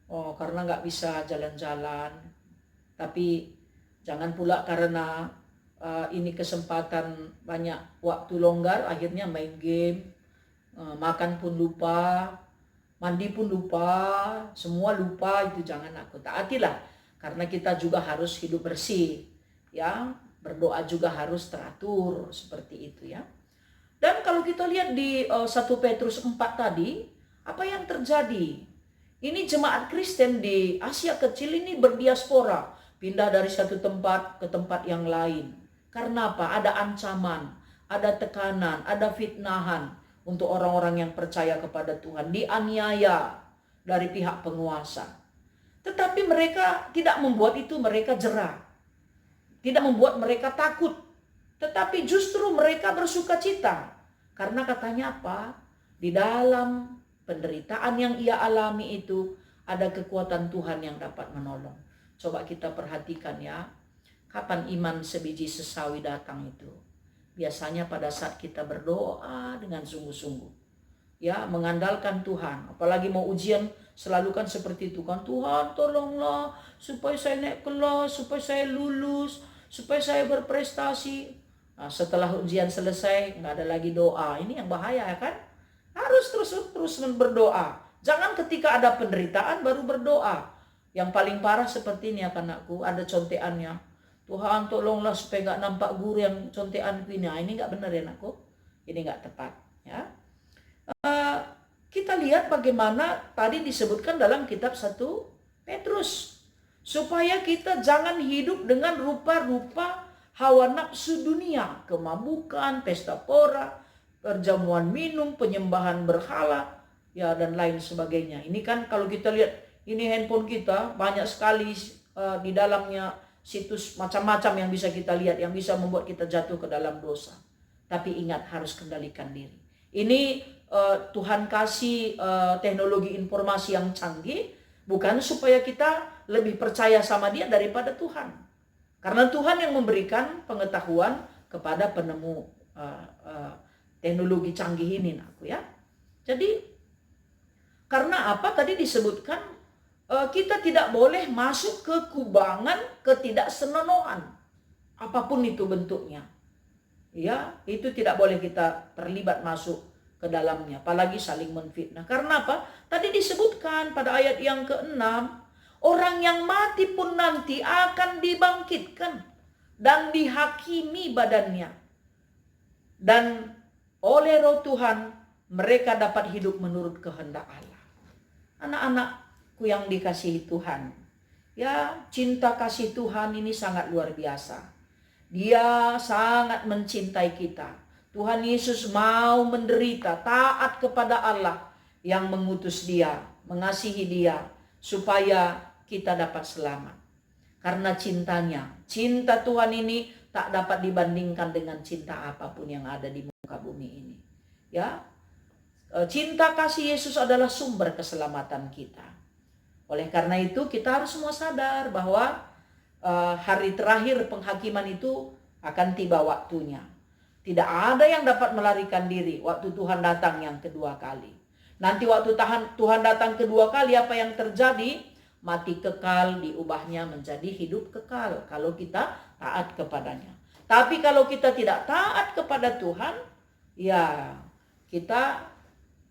[SPEAKER 1] Oh, karena nggak bisa jalan-jalan. Tapi jangan pula karena ini kesempatan banyak waktu longgar, akhirnya main game, makan pun lupa, mandi pun lupa, semua lupa. Itu jangan aku taatilah. Karena kita juga harus hidup bersih. Ya, berdoa juga harus teratur seperti itu ya. Dan kalau kita lihat di 1 Petrus 4 tadi, apa yang terjadi? Ini jemaat Kristen di Asia Kecil ini berdiaspora, pindah dari satu tempat ke tempat yang lain. Karena apa? Ada ancaman, ada tekanan, ada fitnahan untuk orang-orang yang percaya kepada Tuhan, dianiaya dari pihak penguasa. Tetapi mereka tidak membuat itu mereka jera. Tidak membuat mereka takut. Tetapi justru mereka bersuka cita. Karena katanya apa? Di dalam penderitaan yang ia alami itu ada kekuatan Tuhan yang dapat menolong. Coba kita perhatikan ya. Kapan iman sebiji sesawi datang itu? Biasanya pada saat kita berdoa dengan sungguh-sungguh. Ya, mengandalkan Tuhan. Apalagi mau ujian selalu kan seperti itu kan. Tuhan tolonglah supaya saya naik kelas, supaya saya lulus, supaya saya berprestasi. Nah, setelah ujian selesai nggak ada lagi doa. Ini yang bahaya ya kan? Harus terus berdoa. Jangan ketika ada penderitaan baru berdoa. Yang paling parah seperti ini ya anakku, ada conteannya. Tuhan tolonglah supaya nggak nampak guru yang conteanku ini. Nah, ini nggak benar ya anakku. Ini nggak tepat. Ya. Kita lihat bagaimana tadi disebutkan dalam kitab 1 Petrus. Supaya kita jangan hidup dengan rupa-rupa hawa nafsu dunia. Kemabukan, pesta pora, perjamuan minum, penyembahan berhala, ya dan lain sebagainya. Ini kan kalau kita lihat, ini handphone kita banyak sekali di dalamnya situs macam-macam yang bisa kita lihat, yang bisa membuat kita jatuh ke dalam dosa. Tapi ingat, harus kendalikan diri. Ini Tuhan kasih teknologi informasi yang canggih, bukan supaya kita lebih percaya sama dia daripada Tuhan. Karena Tuhan yang memberikan pengetahuan kepada penemu teknologi canggih ini, aku ya. Jadi karena apa? Tadi disebutkan kita tidak boleh masuk ke kubangan ketidaksenonohan, apapun itu bentuknya. Ya, itu tidak boleh kita terlibat masuk ke dalamnya, apalagi saling menfitnah. Karena apa? Tadi disebutkan pada ayat yang ke-6, orang yang mati pun nanti akan dibangkitkan dan dihakimi badannya. Dan oleh Roh Tuhan mereka dapat hidup menurut kehendak Allah. Anak-anakku yang dikasihi Tuhan, ya, cinta kasih Tuhan ini sangat luar biasa. Dia sangat mencintai kita. Tuhan Yesus mau menderita, taat kepada Allah yang mengutus dia, mengasihi dia, supaya kita dapat selamat. Karena cintanya, cinta Tuhan ini tak dapat dibandingkan dengan cinta apapun yang ada di muka bumi ini. Ya, cinta kasih Yesus adalah sumber keselamatan kita. Oleh karena itu kita harus semua sadar bahwa hari terakhir penghakiman itu akan tiba waktunya. Tidak ada yang dapat melarikan diri waktu Tuhan datang yang kedua kali. Nanti waktu Tuhan datang kedua kali, apa yang terjadi? Mati kekal diubahnya menjadi hidup kekal kalau kita taat kepadanya. Tapi kalau kita tidak taat kepada Tuhan, ya kita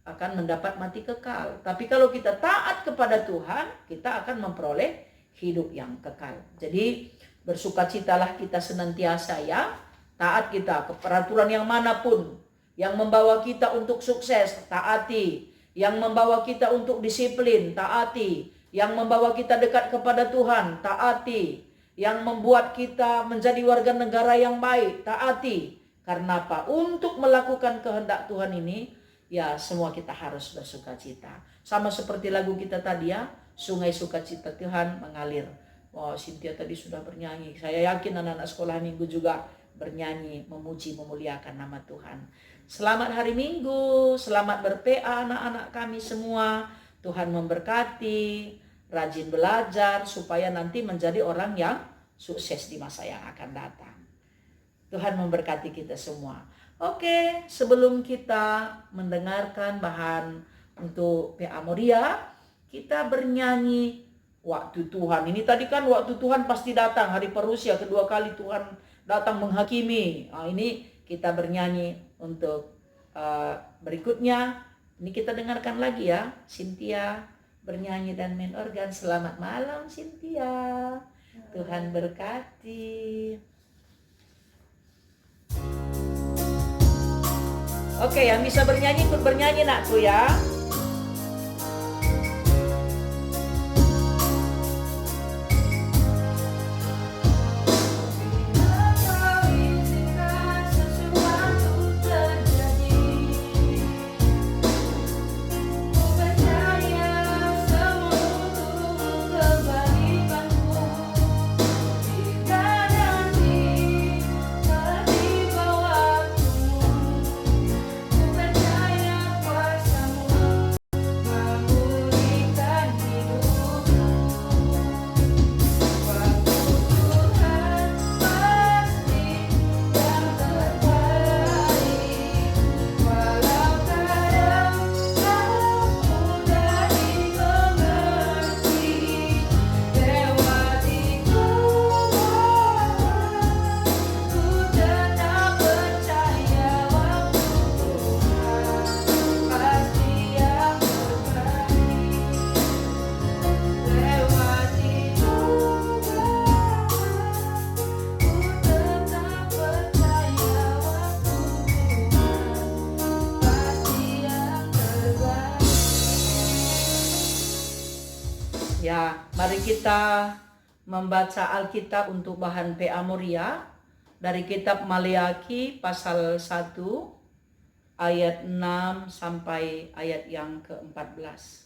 [SPEAKER 1] akan mendapat mati kekal. Tapi kalau kita taat kepada Tuhan, kita akan memperoleh hidup yang kekal. Jadi bersukacitalah kita senantiasa ya. Taat kita ke peraturan yang manapun yang membawa kita untuk sukses, taati. Yang membawa kita untuk disiplin, taati. Yang membawa kita dekat kepada Tuhan, taati. Yang membuat kita menjadi warga negara yang baik, taati. Karena apa? Untuk melakukan kehendak Tuhan ini, ya semua kita harus bersukacita. Sama seperti lagu kita tadi ya, sungai sukacita Tuhan mengalir. Wow, Cynthia tadi sudah bernyanyi. Saya yakin anak-anak sekolah minggu juga bernyanyi, memuji, memuliakan nama Tuhan. Selamat hari Minggu, selamat ber-PA anak-anak kami semua. Tuhan memberkati, rajin belajar supaya nanti menjadi orang yang sukses di masa yang akan datang. Tuhan memberkati kita semua. Oke, sebelum kita mendengarkan bahan untuk PA Moria, kita bernyanyi waktu Tuhan. Ini tadi kan waktu Tuhan pasti datang, hari parusia kedua kali Tuhan datang menghakimi. Nah, ini kita bernyanyi untuk berikutnya. Ini kita dengarkan lagi ya, Cynthia bernyanyi dan main organ. Selamat malam Cynthia, Tuhan berkati. Oke, yang bisa bernyanyi ikut bernyanyi nakku ya.
[SPEAKER 2] Percaya kuasa-Mu.
[SPEAKER 1] Mari kita membaca Alkitab untuk bahan PA Moria dari kitab Maleakhi pasal 1 ayat 6 sampai ayat yang ke-14.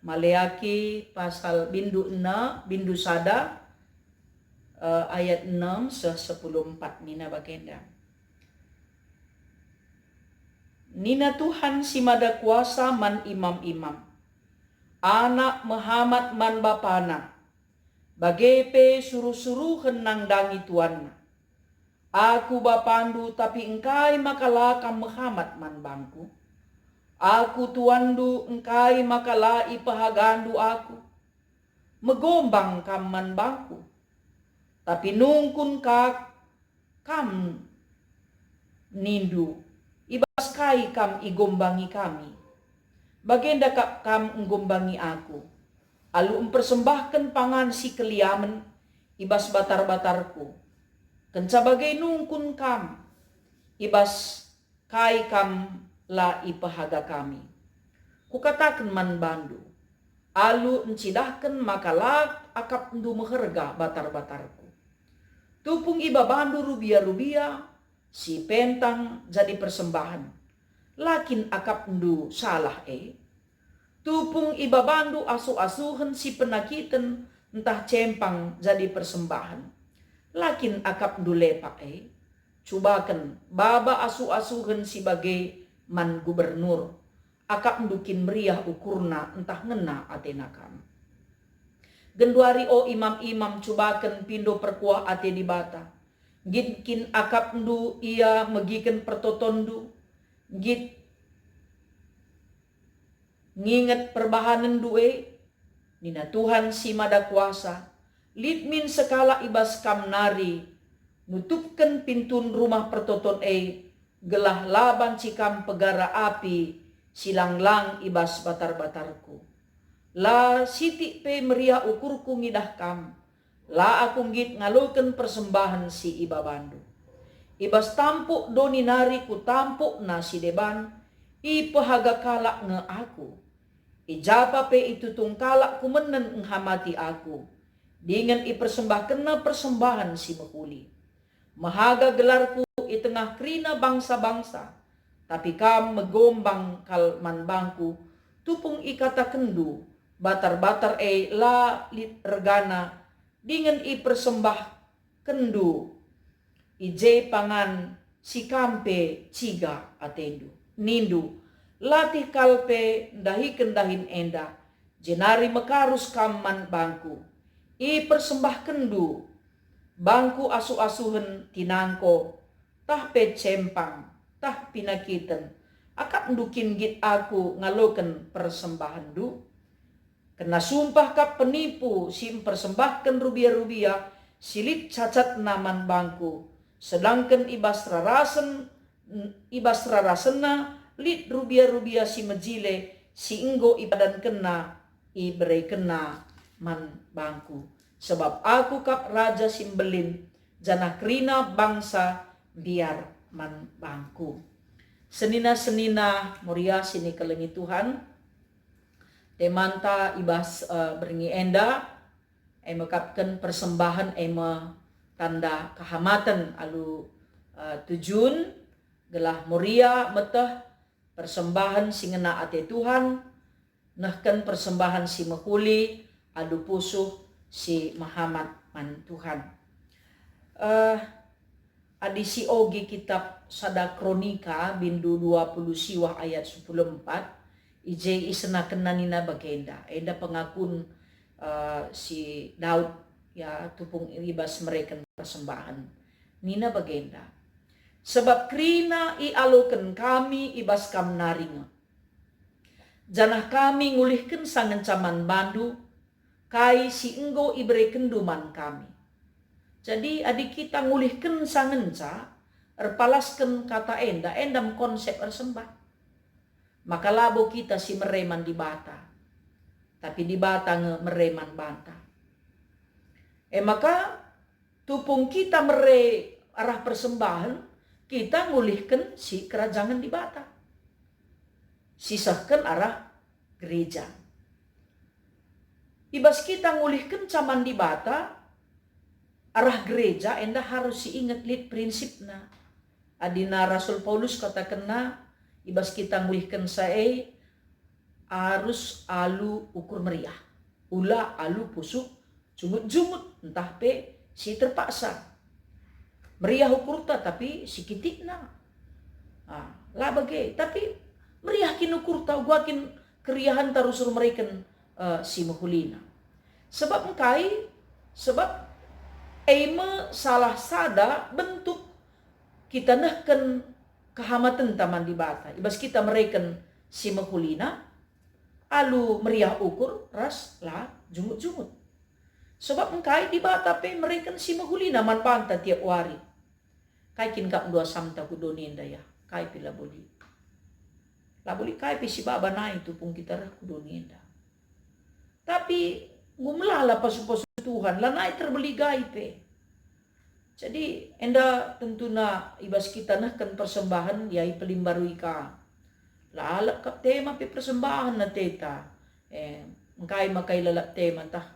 [SPEAKER 1] Maleakhi pasal bindu 6 bindu sada ayat 6 se-10:4 nina bagenda. Nina Tuhan si mada kuasa man imam-imam, anak Muhammad man bapana, bagepe suruh-suruh henang dangi tuanna. Aku bapandu tapi engkai makalakam Muhammad man bangku. Aku tuandu engkai makalai pahagandu aku. Megombang kam man bangku. Tapi nungkun kam nindu. Ibas kai kam igombangi kami. Bagenda kam menggombangi aku. Alu mempersembahkan pangan si keliamen ibas batar-batarku. Kenca bagai nungkun kam. Ibas kai kam la ipahaga kami. Kukatakan man bandu. Alu encidahkan makalak akap ndu meherga batar-batarku. Tupung iba bandu rubia-rubia. Si pentang jadi persembahan. Lakin akap ndu salah Tupung iba bandu asu-asuhan si penakitan entah cempang jadi persembahan. Lakin akap ndu lepak Cubakan baba asu-asuhan si bagai man gubernur. Akap ndukin meriah ukurna entah ngena atenakam. Genduari imam-imam cubakan pindo perkuah ate di bata. Gitkin akap ndu ia megiken pertotondu. Git nginget perbahanan duwe. Nina Tuhan si mada kuasa. Litmin sekala ibas kam nari. Nutupkan pintun rumah pertoton gelah laban cikam pegara api. Silanglang ibas batar-batarku. La siti pe meriah ukurku ngidah kam. La aku ngit ngaluken persembahan si iba bandu. Ibas tampuk doni nari ku tampuk na si deban. Ipahaga kalak nge aku. Ijapa pe itu tungkalak ku menen nghamati aku. Dengan ipersembahkan na persembahan si mehuli. Mahaga gelarku i tengah krina bangsa-bangsa. Tapi kam megombang kalman bangku. Tupung ikata kendu. Batar-batar la lit regana. Dengan i persembah kendu ije pangan si kampe ciga atendu nindu latih kalpe dahi kendahin enda jenari mekarus kaman bangku i persembah kendu bangku asu-asuhen tinangko tah pe cempang tah pinakiten akap ndukin git aku ngaloken persembahan du. Kena sumpah kap penipu sim persembahkan rubia-rubia silit cacat naman bangku. Sedangkan ibas rarasena lit rubia-rubia si mejile si enggo ibadan kena ibrei kena man bangku. Sebab aku kap raja simbelin jana krina bangsa biar man bangku. Senina-senina Moria sini kelengi Tuhan. Temanta ibas beringi enda mekapkan persembahan tanda kehamatan alu tujun gelah Moria metah persembahan singena ate Tuhan nahkan persembahan si mehuli alu pusuh si Muhammad man Tuhan. Adisi ogi kitab Sada Kronika bindu 20 siwah ayat 14 ije isena kenanina bagenda enda pengakun si Daud ya tupung ibas mereka persembahan nina bagenda sebab krina i aloken kami ibas kam naringa janah kami ngulihken sangen caman bandu kai si enggo ibre kenduman kami. Jadi adik kita ngulihken sangen ca erpalasken kata endam konsep ersembah. Maka labo kita si mereman di bata. Tapi di bata mereman banta. Maka tupung kita arah persembahan. Kita ngulihkan si kerajaan di bata. Sisahkan arah gereja. Ibas kita ngulihkan caman di bata, arah gereja, enda harus ingat lid prinsipna. Adina Rasul Paulus katakan na, ibas kita ngulihkan sae, harus alu ukur meriah. Ula alu pusuk, jumut-jumut, entah pe si terpaksa. Meriah ukur ta, tapi sikitik na. Lah bagai, tapi meriah kin ukur ta, gua kin keriahan terus mereka si mahulina. Sebab sebab ema salah sada bentuk kita nahkan kehamatan taman di bata. Ibas kita mereken si mahulina, alu meriah ukur ras lah jumut-jumut. Sebab engkai di bata pe mereken si mahulina man panta tiap wari. Kai kin kap dua samta kudoninda ya, kai pila boli. Lah boli kai pe si baba na itu pun kita rah kudoninda. Tapi ngumlala pasu-pasu Tuhan, lah naik terbeli gaipe. Jadi enda tentuna ibas kita nahkan persembahan yai pelimbarui ka. Lah alak kap tema pe persembahan na teta. Engkai makai lalak tema tah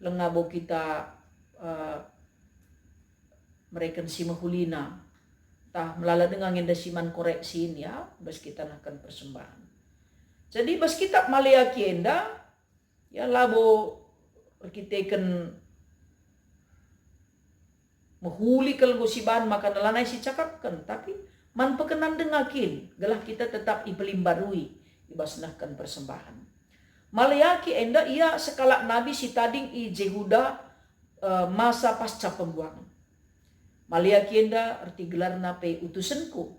[SPEAKER 1] lengabo kita mereka si mahulina. Tah melala dengan ngenda siman koreksin ya, bas kita nahkan persembahan. Jadi bas kita maliaki enda ya labo kita kan mahuli kalau siban maka nalanay si cakapkan, tapi man pekenan dengakin galah kita tetap ipelimbarui ibasnahkan persembahan. Malayaki enda ia sekala nabi si tading i Jehuda masa pasca pembuangan. Malayaki enda arti gelarna pe utusanku.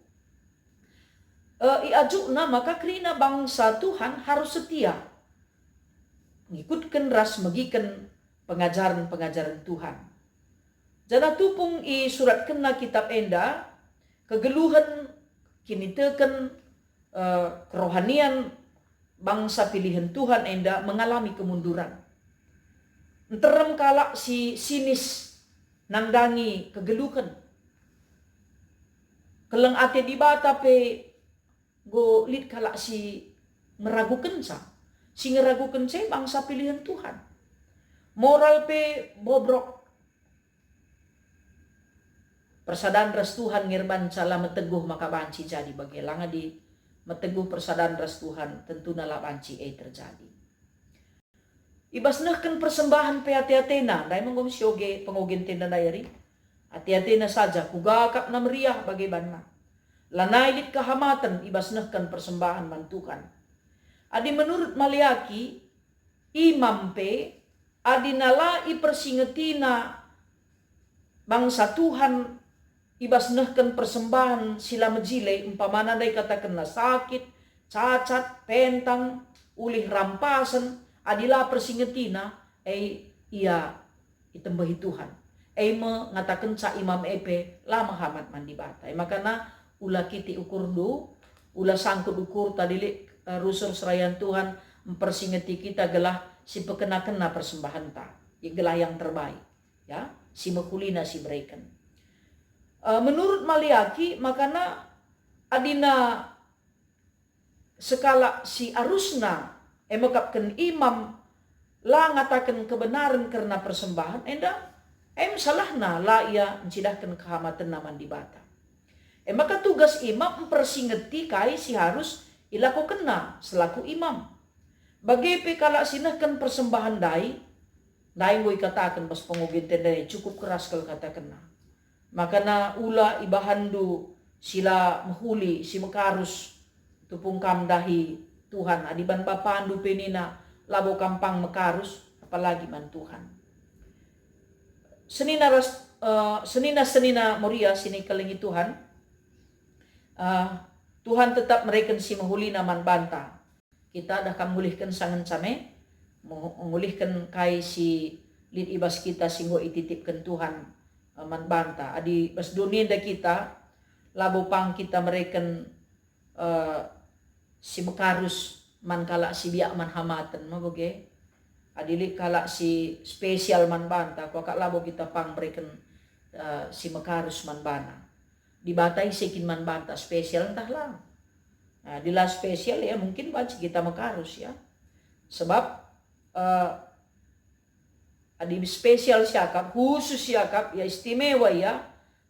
[SPEAKER 1] Iajukna maka krina bangsa Tuhan harus setia ngikutkan ras megikan pengajaran-pengajaran Tuhan. Jana tupung i surat kena kitab enda kegeluhan kini teken kerohanian bangsa pilihan Tuhan enda mengalami kemunduran. Enterem kalak si sinis nangdangi kegeluhan. Keleng ate di bata pe go lid kalak si meragukan sa. Si ngeragukan saya bangsa pilihan Tuhan. Moral pe bobrok. Persadaran ras Tuhan ngirban salah meteguh maka banci jadi bagi langa di meteguh persadaran ras Tuhan tentu nala banci terjadi. Ibasnahkan persembahan pe hati-hatina dai mengom sioge pengogin tenda dayari. Hati-hatina saja kugakap na meriah bagi banna. Lanai lit kehamatan ibasnahkan persembahan man Tuhan. Adi menurut Malayaki imam pe adi nalai persingetina bangsa Tuhan ibasnahkan persembahan sila mejile umpamana dai katakan na sakit, cacat, pentang, ulih rampasan adila persingetina ia itembahi Tuhan. Mengatakan sa imam epe lama hamat mandi batai. Makana ulah kiti ukur do, ulah sangkut ukur tadilik rusur serayan Tuhan mempersingeti kita gelah si pekena-kena persembahan ta. Ya gelah yang terbaik. Ya, si mekulina si berikan. Menurut Malayaki makana adina sekala si arusna mekapkan imam la ngatakan kebenaran karena persembahan enda salahna la ia mencidahkan kehamatan naman di bata. Maka tugas imam mempersingeti kai si harus ilaku kena selaku imam. Bagi kala sinahkan persembahan dai woy katakan pas pengugin tendai cukup keras kalau katakan na. Maka na ula ibahandu sila mahuli si mekarus tupung kamdahi Tuhan adiban bapandu penina labo kampang mekarus apalagi man Tuhan. Senina moria sini kelingi Tuhan. Tuhan tetap mereka si mahuli naman banta. Kita dah akan mulihkan sangan same, mengulihkan kai si lid ibas kita singgo ititipkan Tuhan man banta. Adi bas dunia da kita labo pang kita mereka si mekarus man kala si biak man hamatan maboge. Adili kala si spesial man banta ko kak labo kita pang mereka si mekarus man bana. Dibatai sekin man banta spesial entah lang. Nah, dila spesial ya mungkin baca kita mekarus ya. Sebab adi spesial siakap, khusus siakap, ya istimewa ya,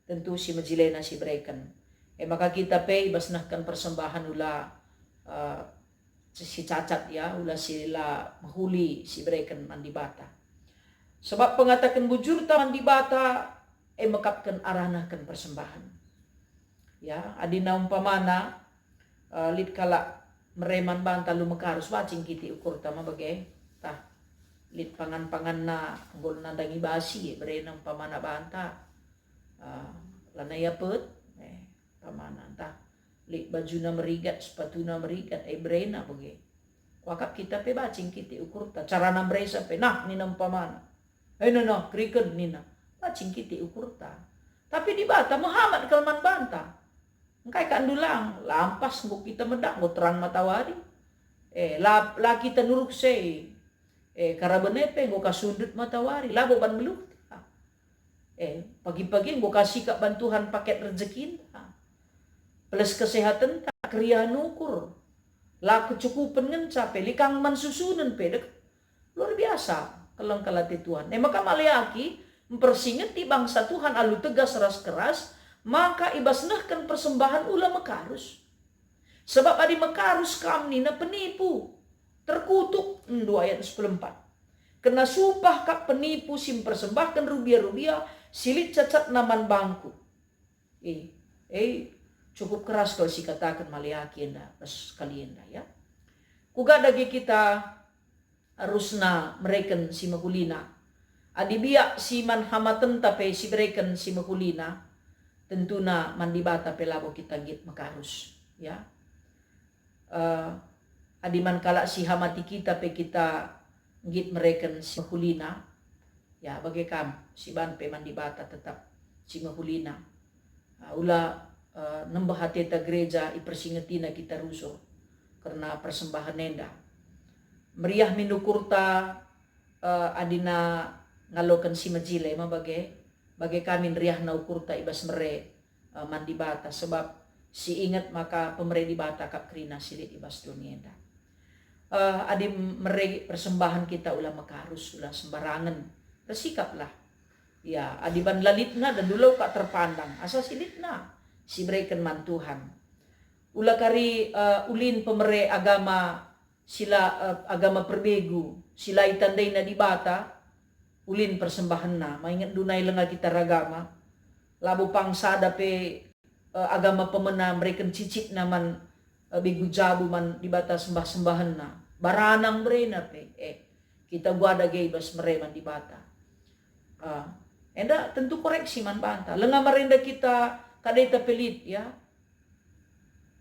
[SPEAKER 1] tentu si majilena si berikan. Maka kita pe ibasnahkan persembahan ula si cacat ya, ula sila mahuli si berikan mandi bata. Sebab pengatakan bujur ta mandi bata, makapkan aranahkan persembahan. Ya, adina umpamana, lit kala mereman banta lumekarus wacing kiti ukur tama bagai tah lit pangan-pangan na gol nandangi basi berenang pamana banta lanaya pet pamana tah lit baju na merigat sepatu na merigat brena bagai wakap kita pe bacing kiti ukur ta cara na bresa pe nah ninam pamana no kriken nina bacing kiti ukur ta tapi di bata Muhammad kalman banta engkai kandulang lampas nguk kita medak nguk terang matahari la kita nuruk sei karabenepe nguk kasundut matahari labo ban beluk pagi-pagi nguk kasih kak bantuan paket rezeki plus kesehatan tak kriya nukur la kecukupan ngencape likang man susunan pedek luar biasa kelang kalati Tuhan maka maliaki mempersingat di bangsa Tuhan alu tegas ras keras maka ibasnahkan persembahan ulah mekarus. Sebab adi mekarus kamni na penipu. Terkutuk 2 ayat 14. Kena sumpah kak penipu sim persembahkan rubia-rubia silit cacat naman bangku. Cukup keras kalau si katakan maliaki enda sekali enda ya. Kuga dagi kita harusna mereken si makulina. Adi biak si manhamatan tape si mereken si makulina. Tentu na mandi bata pelabo kita git makarus ya adiman kala si hamati kita pe kita git mereken si mahulina ya bagaikan si ban pe mandi bata tetap si mahulina ula nembah hati ta gereja ipersingetina kita rusuh karena persembahan nenda meriah minukurta adina ngalokan si majile bagai kami riah na ukurta ibas mere mandi bata sebab si ingat maka pemere di bata kap krina silit ibas dunia adi mere persembahan kita ulah makarus ulah sembarangan bersikaplah ya adi ban lalitna dan dulu kak terpandang asal silitna si berikan man Tuhan ulah kari ulin pemere agama sila agama perbegu sila itandai na di bata ulin persembahan na maingat dunay lenga kita ragama labu pangsa dape agama pemena mereka cicit naman bigu jabu man di batas sembah-sembahan na baranang brena pe kita gua ada bas mereman di bata enda tentu koreksi man banta lenga marenda kita kadeta pelit ya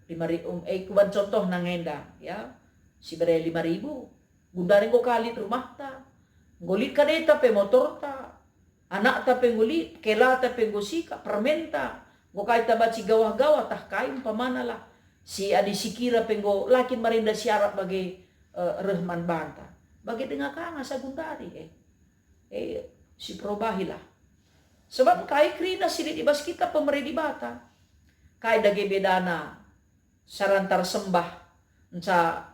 [SPEAKER 1] kuban contoh nang enda ya si bere 5.000 gundaring ko kalit rumah ta ngulit kadeta pe motor ta anak ta pe ngulit kela ta pe gosika permenta go kay ta baci gawah-gawah tah kain pamana lah si adi sikira pe go lakin marinda syarat bagi rehman banta bagi dengar kanga sa gundari si probahilah sebab kay krina silit ibas kita pemeri di bata kay dage bedana sarantar sembah enca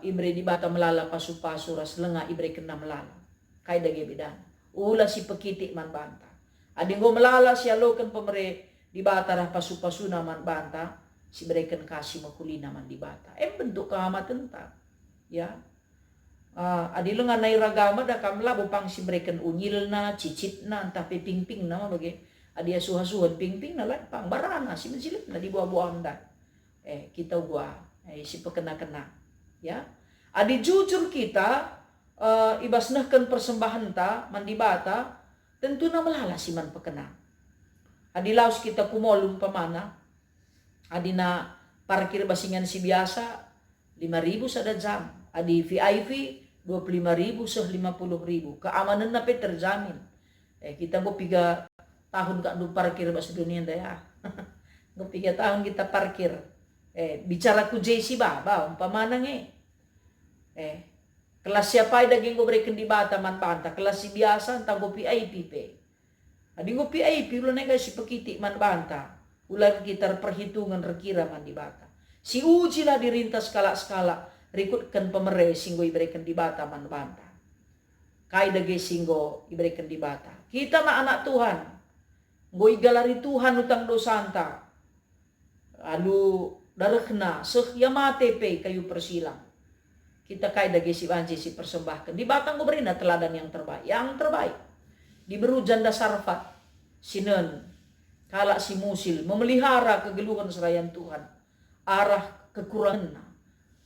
[SPEAKER 1] ibre di bata melala pasu-pasu ras lenga ibre kena melala kay dage bedan ula si pekiti man banta adi go melala si alokan pemere di bata rah pasu-pasu naman banta si berikan kasih makulina man di bata bentuk kehamatan ta ya adi lenga nai ragama da kamla bupang si berikan unyil na cicit na entah ping-ping na bagi adi asuh-asuhan ping-ping na lah pang barana si menjilit na di buah-buah anda kita gua si pekena-kena ya adi jujur kita ibasnahkan persembahan ta mandi bata tentu na melala si man pekena adi laus kita kumolum pamana adi na parkir basingan si biasa 5.000 sada jam adi VIP 25.000 seh 50.000 keamanan na pe terjamin kita go 3 tahun kak du parkir bas dunia ya go 3 tahun kita parkir bicara ku JC baba umpamana kelas siapa daging go berikan di bata man banta kelas si biasa entah go VIP pe adi go VIP ulah nega si pekiti man banta ulah kita perhitungan rekira man di bata si uji lah dirintas skala-skala rikutkan pemere singgo berikan di bata man banta Kai dage singgo iberikan di bata. Kita na anak Tuhan. Nggo igalari Tuhan utang dosanta. Lalu darahna seh yamate pe kayu persilang. Kita kai dage si banci si persembahkan. Di batang go berina teladan yang terbaik. Yang terbaik. Diberu janda sarfat. Sinen. Kala si musil. Memelihara kegeluhan serayan Tuhan. Arah kekurangan.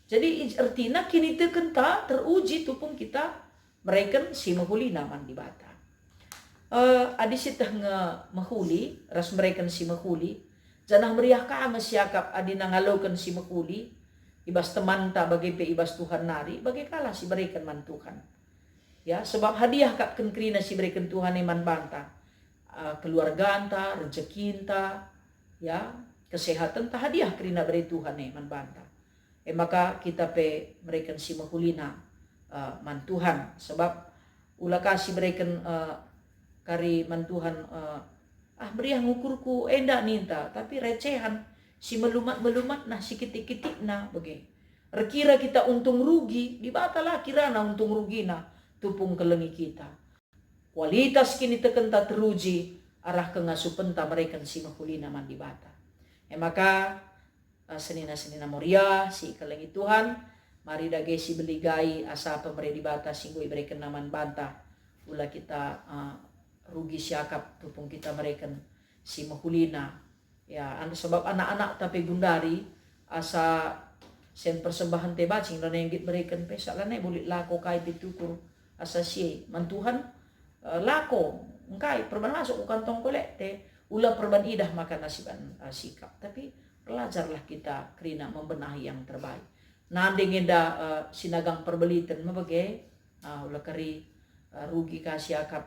[SPEAKER 1] Jadi artinya kini tekenta teruji tupung kita mereka si mahuli naman di bata. Adi sitah nga mahuli, ras mereka si mahuli, janah meriah ka nga siyakap adi nangalokan si mahuli, ibas teman ta bagai pe ibas Tuhan nari, bagai kala si mereka man Tuhan. Ya, sebab hadiah kap kenkrina si mereka Tuhan iman banta, keluarga anta, rezeki anta, ya, kesehatan ta hadiah krina beri Tuhan iman banta. Maka kita pe mereka si mahulina man Tuhan, sebab ulah kasih mereka kari man Tuhan beriah ngukurku enda ninta, tapi recehan si melumat nah si kitik nah bagi rekira kita untung rugi di batalah kirana untung rugi nah tupung kelengi kita kualitas kini tekenta teruji arah kengasupenta mereka si mahulina man di bata. Maka senina moria si kelengi Tuhan mari dage si beligai asa pemeri di bata singgo iberikan naman banta ulah kita rugi siakap tupung kita mereka si mahulina ya sebab anak-anak tapi gundari asa sen persembahan te bacing lana yang git berikan pesa lana boleh lako kai pitukur asa si mantuhan lako engkai perban masuk ke kantong kolek te ulah perban idah makan nasiban sikap tapi belajarlah kita kerina membenahi yang terbaik. Nanding inda sinagang perbelitan mabagai ulah kari rugi kasih akap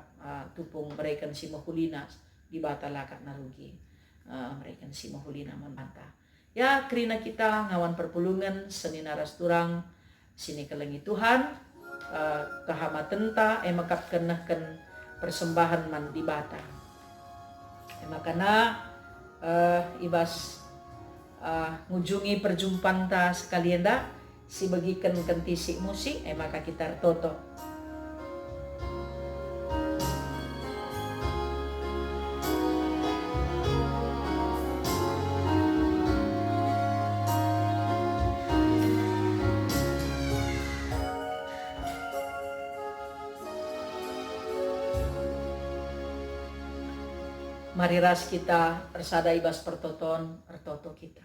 [SPEAKER 1] tupung mereka si mahulina di batalakat na rugi mereka si mahulina membanta. Ya kerina kita ngawan perpulungan seni naras turang sini kelengi Tuhan kehamatan ta makap kenahkan persembahan man di bata. Makana ibas ngunjungi perjumpaan ta sekalian dah si bagikan kentisi musik maka kita toto. Mari ras kita persada ibas pertoton pertoto kita.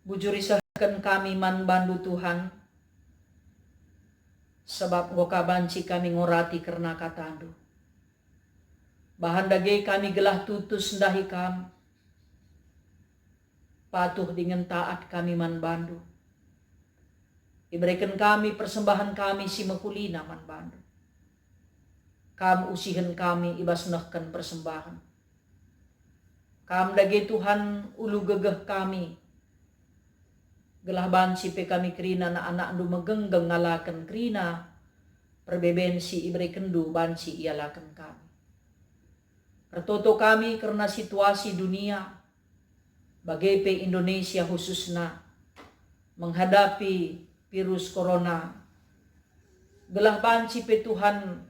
[SPEAKER 1] Bujuri sahkan kami man bandu Tuhan, sebab goka banci kami ngorati karena katandu. Bahan dage kami gelah tutus ndahi kam, patuh dengan taat kami man bandu. Iberikan kami persembahan kami si mahulina man bandu. Kam usihan kami ibas nahkan persembahan. Kam dage Tuhan ulu gegeh kami. Gelah banci pe kami krina na anak du megenggeng ngalakan krina. Perbebensi iberikan du banci ialakan kami. Pertoto kami karena situasi dunia. Bagai pe Indonesia khususna. Menghadapi virus corona. Gelah banci pe Tuhan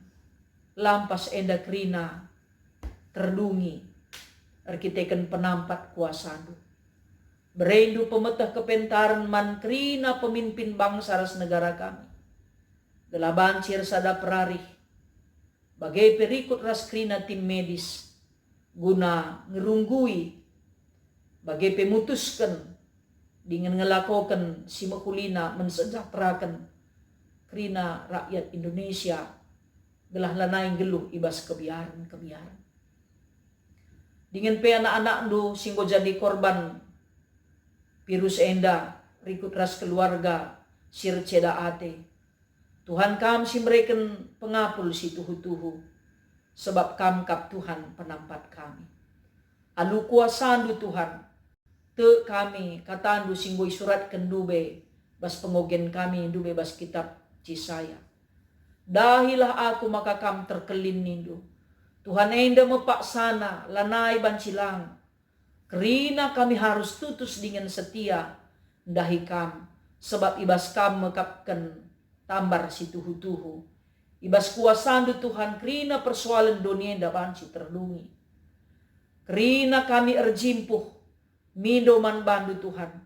[SPEAKER 1] lampas enda krina terdungi arkiteken penampat kuasadu berendu pemetah kepentaran man krina pemimpin bangsa ras negara kami gelah bancir sada perarih bagai perikut ras krina tim medis guna ngerunggui bagai pemutuskan dengan ngelakokan si mahulina mensejahterakan krina rakyat Indonesia gelah lanaing geluh ibas kebiaran. Dengan pe anak-anak du singgo jadi korban virus enda, rikut ras keluarga, sir ceda ate. Tuhan kam si mereken pengapul si tuhu-tuhu, sebab kam kap Tuhan penampat kami. Alu kuasandu Tuhan, te kami katandu singgo surat kendube, bas pengogen kami dube bas kitab Cisaya. Dahilah aku maka kam terkelin nindu. Tuhan enda mepaksana lanai bancilang. Kerina kami harus tutus dengan setia. Dahi kam sebab ibas kam mekapkan tambar si tuhu-tuhu. Ibas kuasandu Tuhan kerina persoalan dunia enda banci terdungi. Kerina kami erjimpuh mindo man bandu Tuhan.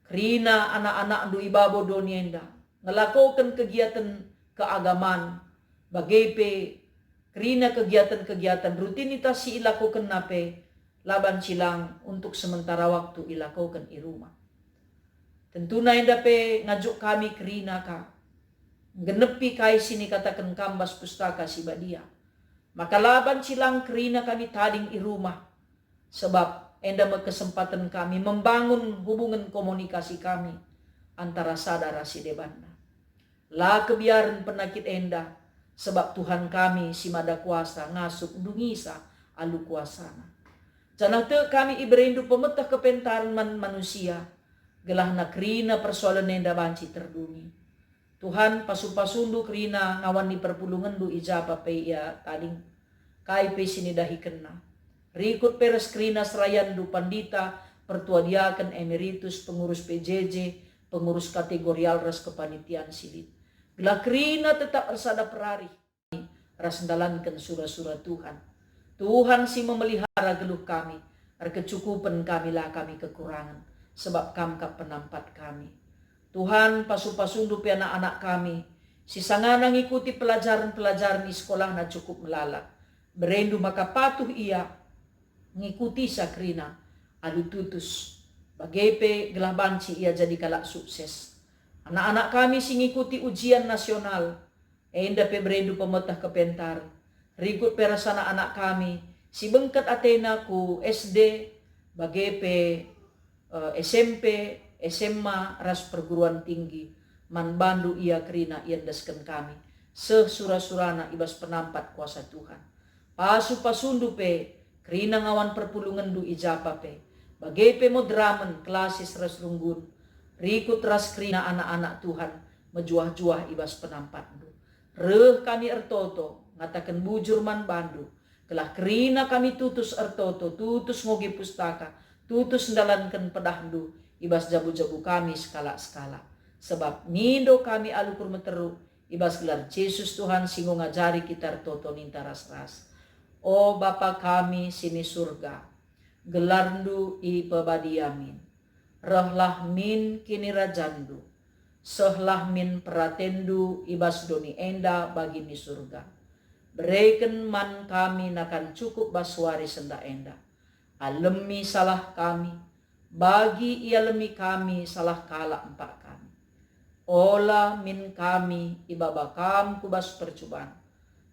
[SPEAKER 1] Kerina anak-anak du ibabo dunia enda ngelakukan kegiatan keagamaan bagepe kerina kegiatan-kegiatan rutinitas si ilakukan nape laban silang untuk sementara waktu ilakukan i rumah. Tentu na dape ngajuk kami kerina ka genepi kai sini katakan kambas pustaka si badia. Maka laban silang kerina kami tading i rumah. Sebab enda kesempatan kami membangun hubungan komunikasi kami antara saudara si debanda. La kebiaran penakit enda sebab Tuhan kami si mada kuasa ngasup dungisa alu kuasana. Janah te kami iberindu pemetah kepentaran manusia gelah na kerina persoalan enda banci terdungi. Tuhan pasu-pasundu kerina ngawan ni perpulungan du ijapa pe ia tading kai pe sini dahi kena. Rikut peres kerina serayan du pandita pertuadiakan emeritus pengurus PJJ pengurus kategorial ras kepanitiaan silit. Gelah kerina tetap ersada perari ras dalankan surah-surah Tuhan. Tuhan si memelihara geluh kami, kecukupan kami lah kami kekurangan sebab kamkap penampat kami. Tuhan pasu-pasundu pe anak-anak kami, si sangana ngikuti pelajaran-pelajaran di sekolah na cukup melala. Berendu maka patuh ia ngikuti sakrina adu tutus. Bagepe gelah banci ia jadi kalak sukses. Anak-anak kami si ngikuti ujian nasional. Enda pe berendu pemetah kepentar. Rikut perasana anak kami si bengket Athena ku SD, bagepe SMP, SMA, ras perguruan tinggi. Man bandu ia kerina iendaskan kami. Sesura-surana ibas penampat kuasa Tuhan. Pasu-pasundu pe kerina ngawan perpulungan du ijapa pe. Bagepe modramen klasis ras runggun. Rikut ras kerina anak-anak Tuhan. Mejuah-juah ibas penampat du. Reh kami ertoto. Ngatakan bujur man bandu. Kelah kerina kami tutus ertoto. Tutus ngogi pustaka. Tutus ndalankan pedahdu. Ibas jabu-jabu kami skala-skala. Sebab mindo kami alukur meteru. Ibas gelar Yesus Tuhan singo ngajari kita ertoto ninta ras-ras. O Bapa kami sini surga. Gelarndu i pebadiamin. Rehlah min kini rajandu. Sehlah min peratendu ibas doni enda bagi ni surga. Bereken man kami nakan cukup baswari senda enda. Alemi salah kami. Bagi ia lemi kami salah kala empat kami. Ola min kami ibaba kam kubas percobaan.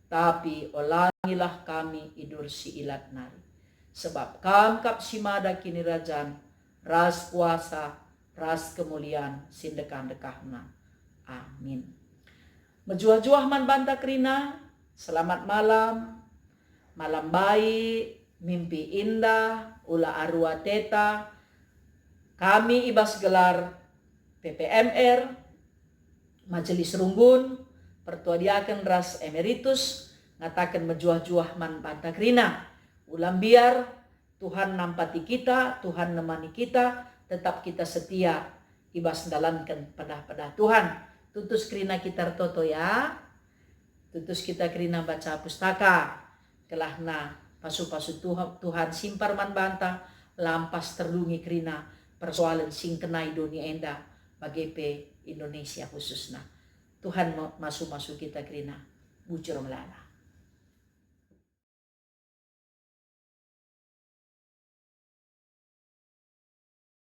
[SPEAKER 1] Tapi olangilah kami idur si ilat nari. Sebab kam kap simada kini rajan. Ras kuasa, ras kemuliaan sindekan-dekahna. Amin. Mejuah-juah man banta kerina. Selamat malam. Malam baik. Mimpi indah. Ula arua teta. Kami ibas gelar PPMR, Majelis Runggun, pertuadiakan ras emeritus, ngatakan mejuah-juah man pantakrina. Ulam biar Tuhan nampati kita, Tuhan nemani kita, tetap kita setia ibas dalankan pedah-pedah Tuhan. Tutus kerina kita toto ya, tutus kita kerina baca pustaka, kelahna pasu-pasu Tuhan simpar man banta, lampas terlungi kerina persoalan sing kenai dunia enda bagepe Indonesia khususnya. Tuhan masuk-masuk kita kerina bujur melala.